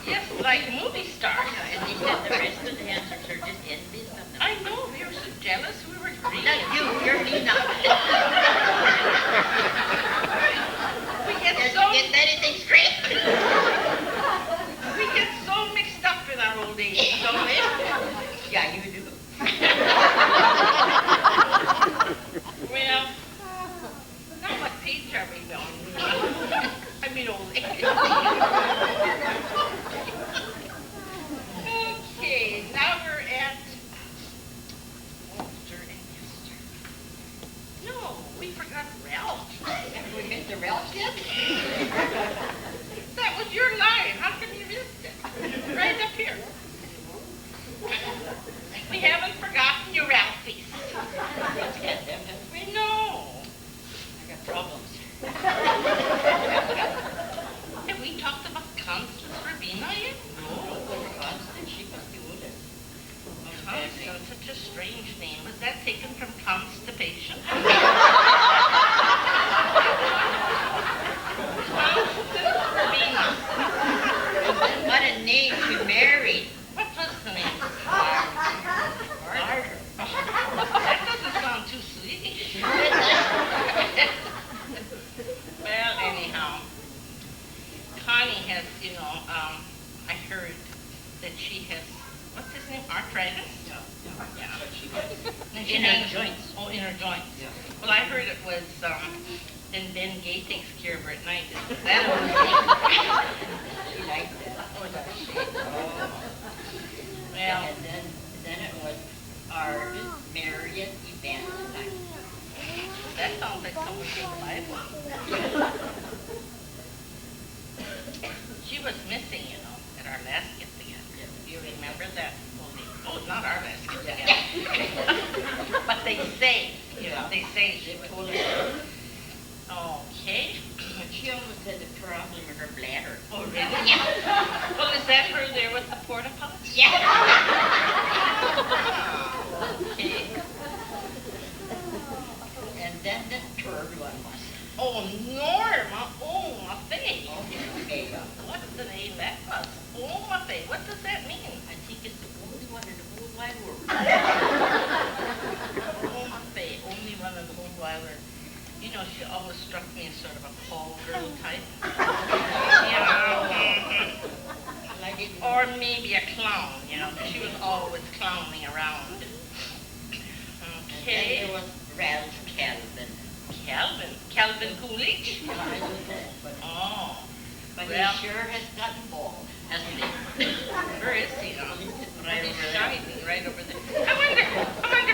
yes, like movie stars. And they said the rest of the Hansons are just envious of them. I know, we were so jealous, we were green. Not you, you're Nina. We get Does so, he get anything straight? we get so mixed up in our old age, don't we? Yeah, you do. Well, now what page are we on? I mean old age. Okay, now we're at Walter and Esther. No, we forgot Ralph. Have we missed the Ralph yet? That was your line. How can you miss it? Right up here. We haven't forgotten you, Ralphie. Let's get them, have we? No. I got problems. Have we talked about Constance Rabina yet? No. Constance, she must be older. Constance, such a strange name. Was that taken from constipation? Constance Rabina. What a name she married. What was the name? That doesn't sound too Swedish. Well, anyhow, Connie has, you know, I heard that she has, what's his name, arthritis? Yeah. And she In her hangs- joints. Oh, in her joints. Yeah. Well, I heard it was, then Ben Gay takes care of her at night. Is that She liked that. Oh, does she? Well, And then it was Arden, Marion, Evangeline. that sounds like someone from the Bible. She was missing, you know, at our last get-together. Do you remember that? Oh, not our last get-together. But they say, you know, they say she was. Told her. Okay. But she almost had a problem with her bladder. Oh, really? Yeah. Well, is that her there with the porta potty? Yeah. Okay. And then the third one was. Oh, Norma. Oh, my face. Okay. What's the name that was? Oh, my face. What does that mean? I think it's the only one in the whole wide world. Oh, my face. Only one in the whole wide world. You know, she always struck me as sort of a tall girl type. Or maybe a clown, you know, 'cause she was always clowning around. Okay. There was Ralph Calvin. Calvin Coolidge? I don't know, but, But he sure has gotten bald, hasn't he? Where is he now? Right He's over there. shining right over there. I wonder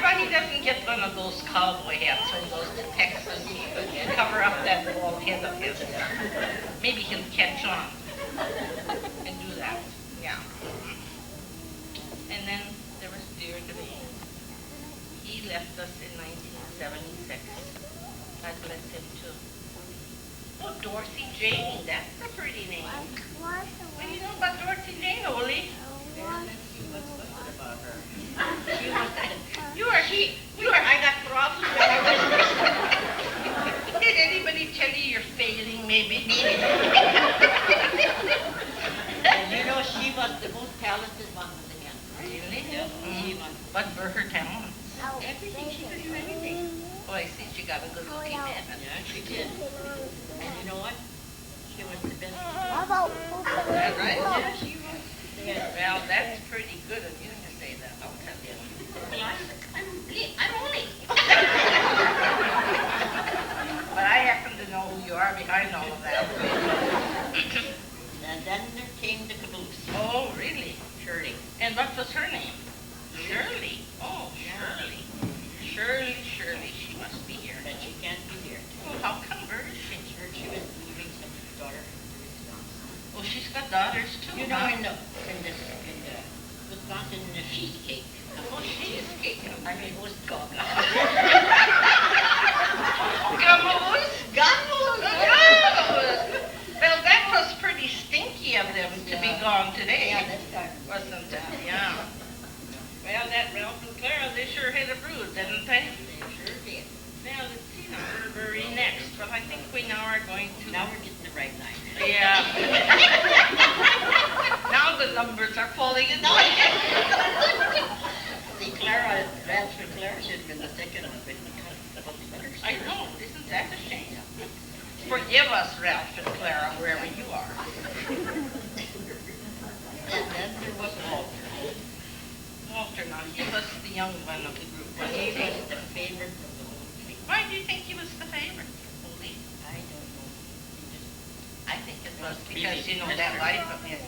why he doesn't get one of those cowboy hats when he goes to Texas to cover up that bald head of his. Maybe he'll catch on and do that. Yeah. And then there was dear Devane. He left us in 1976. God bless him too. Oh, Dorothy Jane. That's a pretty name. What do you know about Dorothy Jane, Oli? About her. I got problems with her. Did anybody tell you you're failing, maybe? And you know, she was the most talented one with the hand. Really? She was. What were her talents? Everything, she could do everything. Oh, I see. She got a good looking man. Yeah, she did. And you know what? She was the best. Is that right? Yeah, she was. Well, that's pretty good of you to say that, I'll tell you. I'm only. But I happen to know who you are behind all of that. And then there came the caboose. Oh, really? Shirley. And what was her name? Shirley. Oh, Shirley. Shirley, she must be here. But she can't be here. Well, how come? Where is she? She was moving some daughter. Oh, she's got daughters too. You know, in the Wisconsin, in the cheesecake. Oh, cheesecake. I mean, it was gone. Gummoos? Gummoos! Well, that was pretty stinky of them to be gone today. Yeah, that's right. Wasn't it? Yeah. Well, that Ralph and Clara, they sure had a brood, didn't they? They sure did. Now, let's see now, where are we next? Well, I think we now are going to... Now we're getting the right line. Yeah. Now the numbers are falling in line. See, Clara, Ralph and Clara should have been the second one, but I know, isn't that a shame? Forgive us, Ralph and Clara, wherever you are. And then there was Walter. Walter, now, he was the young one of the group. He was the favorite of the whole thing. Why do you think he was the favorite? Holy. I don't know. I think it was because, you know, that wife of his,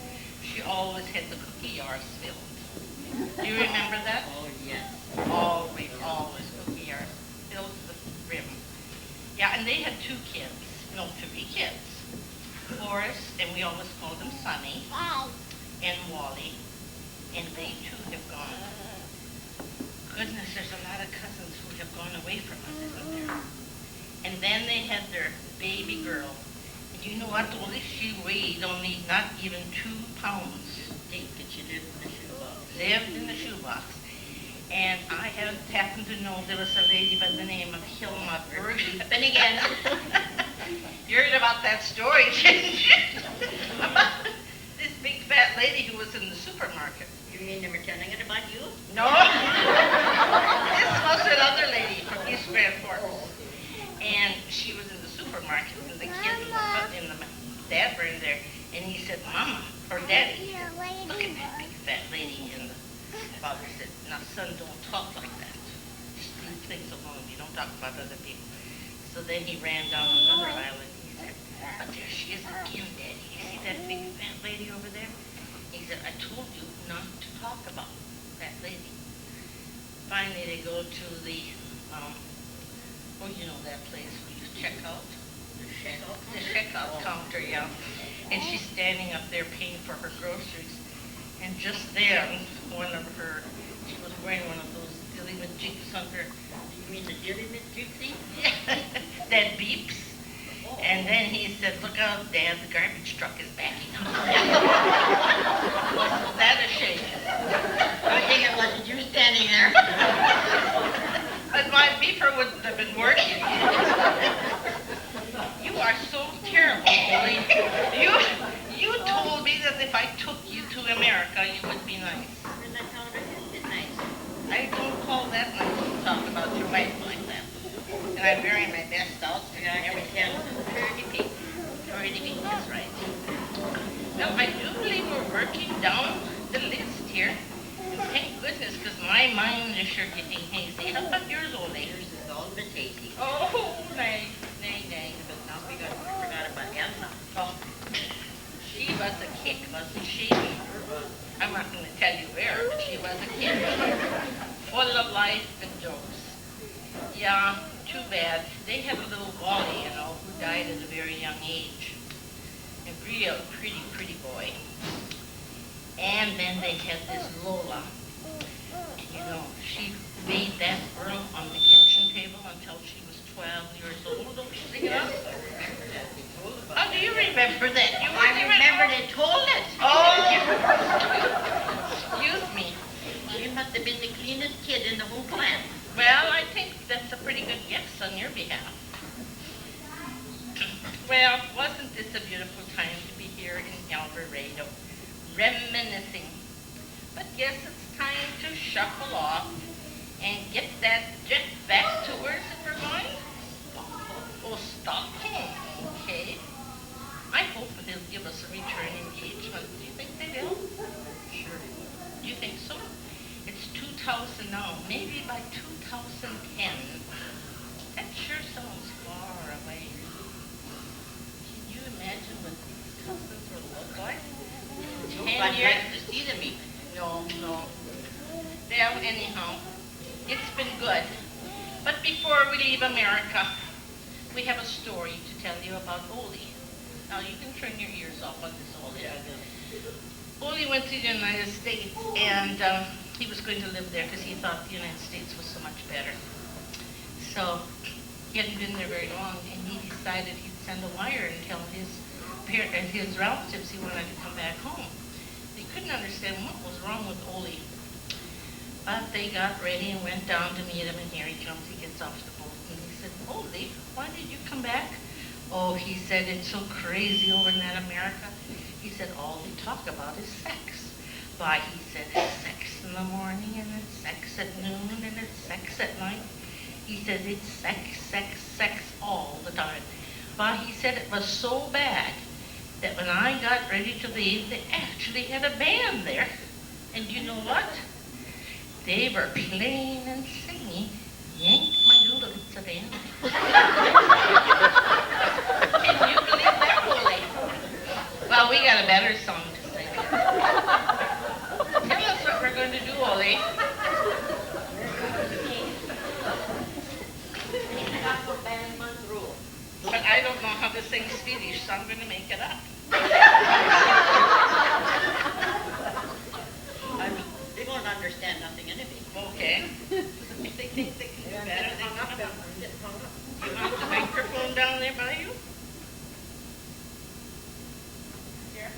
she always had the cookie jars filled. Do you remember that? Oh, yes. Always cookie jars filled to the rim. Yeah, and they had 3 kids. Forrest, and we always called him Sonny, and Wally, and they too have gone. Goodness, there's a lot of cousins who have gone away from us, isn't there? And then they had their baby girl. And you know what, Oli? She weighed only not even 2 pounds. Think that she lived in the shoebox. Lived in the shoebox. And I happen to know there was a lady by the name of Hilma Bergen. Then again. You heard about that story, didn't you? About this big fat lady who was in the supermarket. You mean they were telling it about you? No. This was another lady from East Grand Forks. And she was in the supermarket, and the kids and the dad were in there, and he said, Mama, or Daddy, look at that big fat lady. And the father said, now, son, don't talk like that. Just leave things alone. You don't talk about other people. So then he ran down another aisle, and he said, but there she is again, Daddy. You see that big fat lady over there? He said, I told you not to talk about that lady. Finally, they go to the, you know that place where you check out? The checkout counter, yeah. And she's standing up there paying for her groceries. And just then, she was wearing one of those dilly-majigs on her. You mean the dilly-majig thing? That beeps. And then he said, look out, Dad, the garbage truck is backing up. Wasn't that a shame? I think it wasn't you, standing there. But my beeper wouldn't have been working. You are so terrible, Ollie. You told me that if I took you to America, you would be nice. And I told her it's been nice. I don't call that nice to talk about your wife like that. And I'm wearing my best outfit and everything. Pretty pink. Pretty pink, that's right. Now, I do believe we're working down the list here. Thank goodness, because my mind is sure getting hazy. How about yours, Ollie? Yours is all but tasty. Oh, nay. But now we forgot about Elsa. Oh, she was a kick, wasn't she? I'm not going to tell you where, but she was a kick. Full of life and jokes. Yeah, too bad. They had a little Wally, you know, who died at a very young age. A real pretty boy. And then they had this Lola. You know, she made that girl on the kitchen table until she was 12 years old. Don't you think it up? How do you remember that? You I remember they told us. Oh! Excuse me. She must have been the cleanest kid in the whole clan. Well, I think that's a pretty good guess on your behalf. Well, wasn't this a beautiful time to be here in Alvarado, reminiscing? But guess it's time to shuffle off and get that jet back to where's it we're going? Oh, Stockholm. Okay. I hope they'll give us a return engagement. Do you think they will? Sure. Do you think so? It's 2000 now. Maybe by 2010. That sure sounds far away. Can you imagine what these cousins will look like? 10 I'd years? like to see them even. No. Well, anyhow, it's been good. But before we leave America, we have a story to tell you about Oli. Now, you can turn your ears off on this, Oli. Oli went to the United States, and he was going to live there because he thought the United States was so much better. So he hadn't been there very long, and he decided he'd send a wire and tell his relatives he wanted to come back home. They couldn't understand what was wrong with Oli. But they got ready and went down to meet him, and here he comes. He gets off the boat, and he said, Oli, why did you come back? Oh, he said, it's so crazy over in that America. He said, all they talk about is sex. Why, he said, it's sex in the morning, and it's sex at noon, and it's sex at night. He said, it's sex all the time. But he said it was so bad that when I got ready to leave, they actually had a band there. And you know what? They were playing and singing Yank My Doodle It's a Band. Can you believe that, Oli? Well, we got a better song to sing. Tell us what we're going to do, Oli. But I don't know how to sing Swedish, so I'm going to make it up. They won't understand nothing anyway. Okay. If they think they can do better, they can come up. You want the microphone down there by you? Here.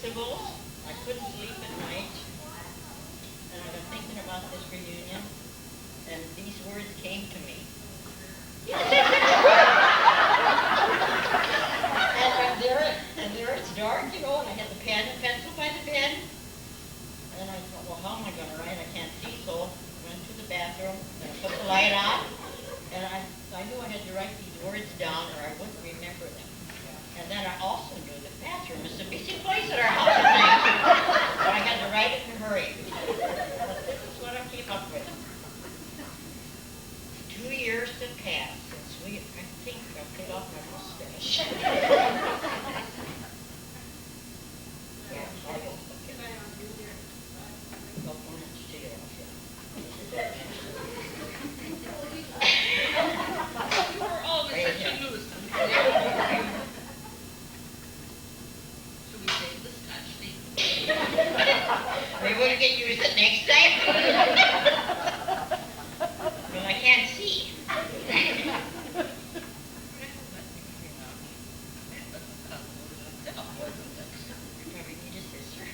vegetables. I couldn't sleep at night. And I've been thinking about this reunion, and these words came to me. and there it's dark, you know, and I had the pen and pencil by the bed. And I thought, well, how am I going to write? I can't see, so I went to the bathroom, and I put the light on, and I knew I had to write these words down or I wouldn't remember them. And then I also knew the bathroom is a busy place at our house at night. So I had to write it in a hurry. But this is what I came up with. 2 years have passed since I think I put off my mustache. Yeah, I don't look at it. Well, one inch to get off, yeah. You were always such a nuisance. Should we save the scotch tape? Maybe we'll get used to it next time. But I can't see. Probably need a scissor.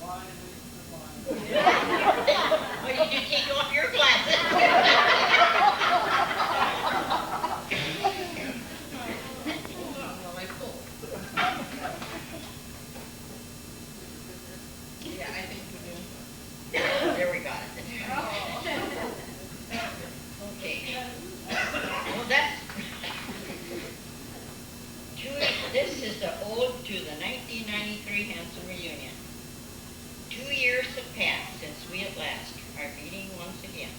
Oh, you did take off your glasses. Well, I pulled. Yeah, I think we do. There we got it. Okay. Well, this is the ode to the 1993 Hanson reunion. 2 years have passed since we at last are meeting once again.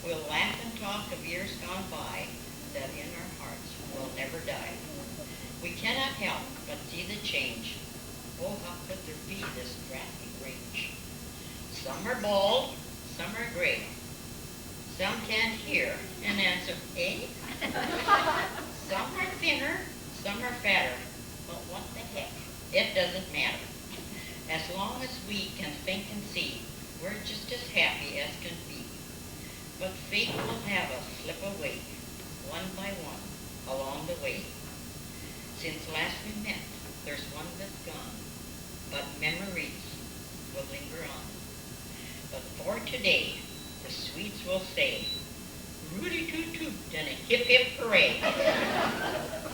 We'll laugh and talk of years gone by that in our hearts will never die. We cannot help but see the change. Oh, how could there be this drastic range? Some are bald, some are gray. Some can't hear and answer, eh? Some are thinner, some are fatter. But what the heck? It doesn't matter. As long as we can think and see, we're just as happy as can be. But fate will have us slip away, one by one, along the way. Since last we met, there's one that's gone, but memories will linger on. But for today, the sweets will say, Rudy toot toot and a hip hip hooray.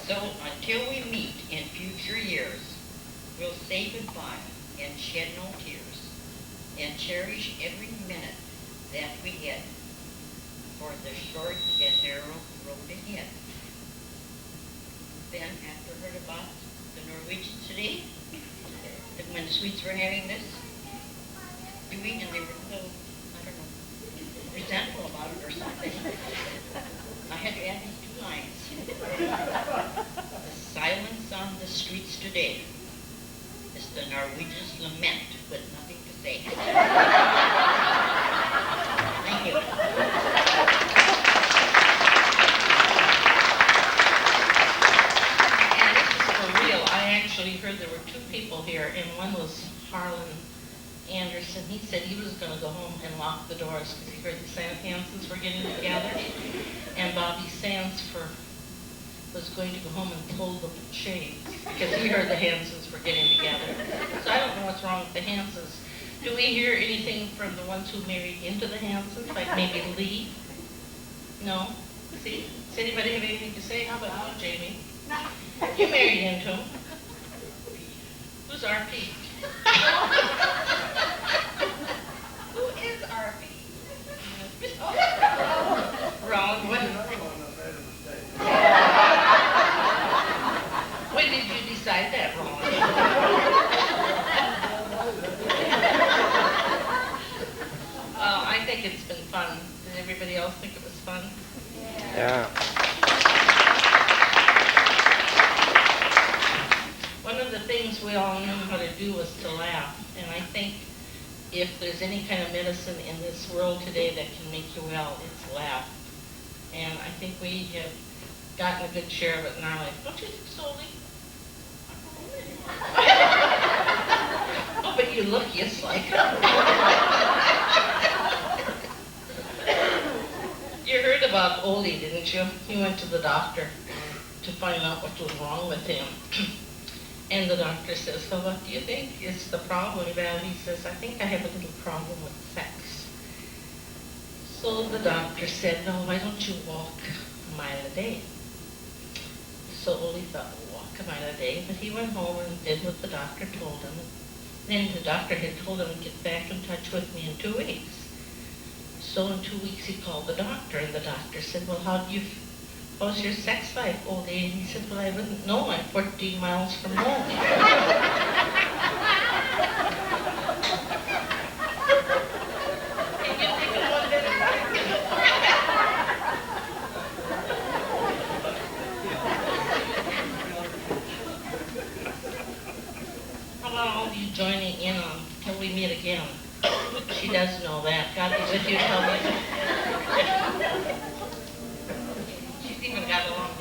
So until we meet in future years, we'll say goodbye and shed no tears, and cherish every minute that we had for the short and narrow road ahead. Then, after heard about the Norwegians today, that when the Swedes were having this doing, and they were a little, I don't know, resentful about it or something, I had to add these 2 lines. The silence on the streets today is the Norwegians' lament with nothing to say. Thank you. And this is for real. I actually heard there were 2 people here, and one was Harlan Anderson. He said he was going to go home and lock the doors because he heard the Hansons were getting together. And Bobby Sandsford was going to go home and pull the shades because he heard the Hansons were getting together. So I don't know what's wrong with the Hansons. Do we hear anything from the ones who married into the Hansons, like maybe Lee? No? See? Does anybody have anything to say? How about you, Jamie? No. You married into him. Who's RP? Who is RP? Ron, what? When did you decide that, Ron? I think it's been fun. Did everybody else think it was fun? Yeah. One of the things we all knew how to do was to laugh. And I think if there's any kind of medicine in this world today that can make you well, it's laugh. And I think we have gotten a good share of it in our life. Don't you think so, Lee? Oh, but you look just like You heard about Ole, didn't you? He went to the doctor to find out what was wrong with him. And the doctor says, well, what do you think is the problem, Val? He says, I think I have a little problem with sex. So the doctor said, well, why don't you walk a mile a day? So Ole thought, walk a mile a day, but he went home and did what the doctor told him. Then the doctor had told him to get back in touch with me in 2 weeks. So in 2 weeks he called the doctor, and the doctor said, well, how's your sex life, Ole? And he said, well, I wouldn't know. I'm 14 miles from home. How about all of you joining in on till we meet again? She does know that. God be with you till we meet. She's even got along.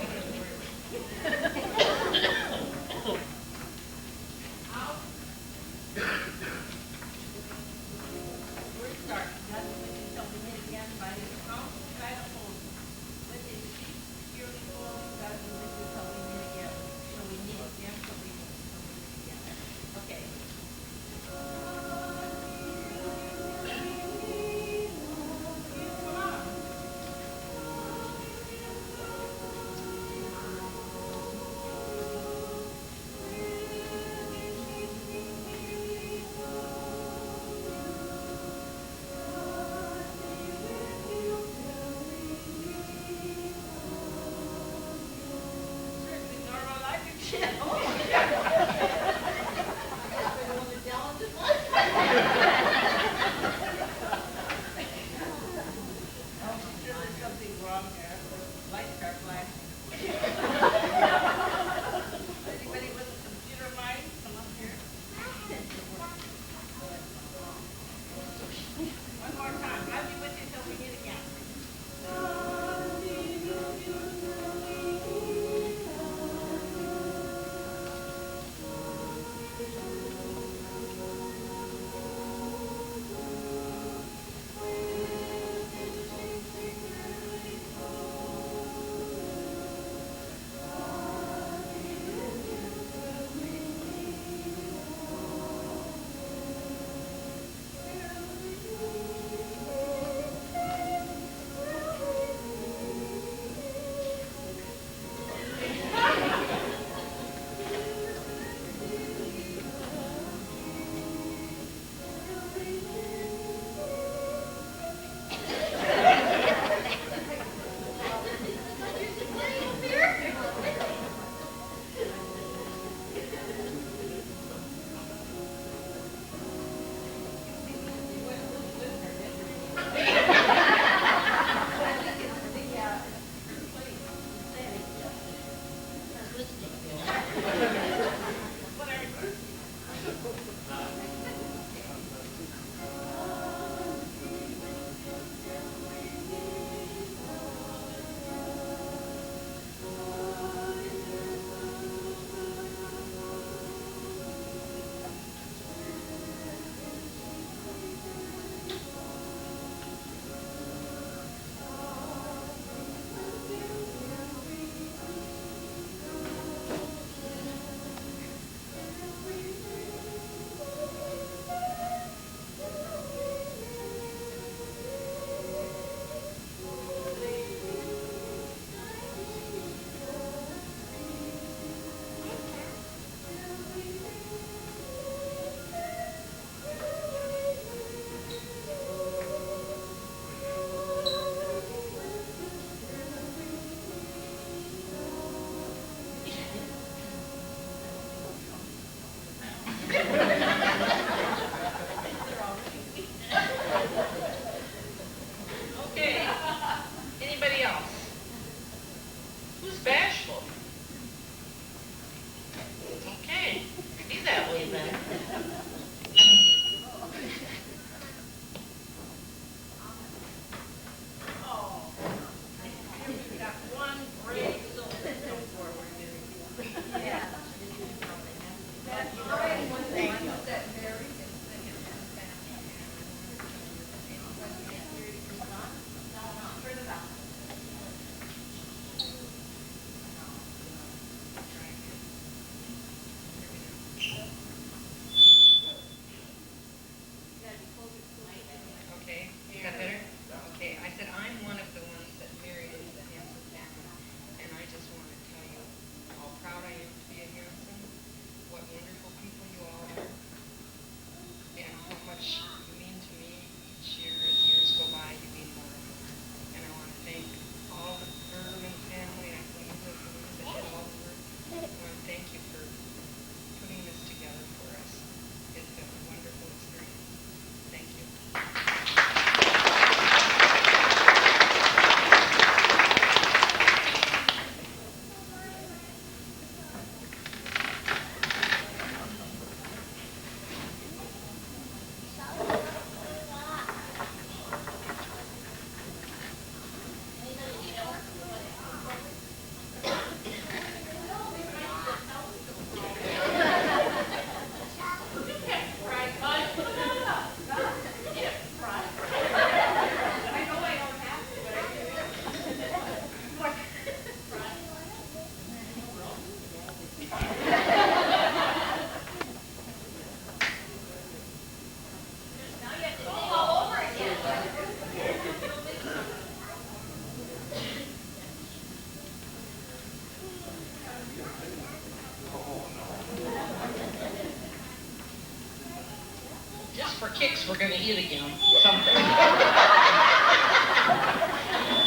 for kicks, we're going to eat again. Something.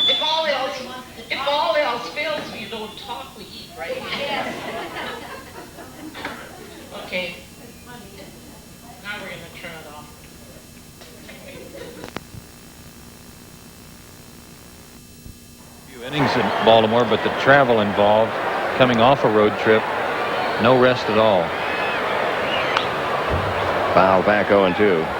If all else fails, we don't talk, we eat, right? Yes. Okay. Now we're going to turn it off. Few innings in Baltimore, but the travel involved, coming off a road trip, no rest at all. Foul back 0-2.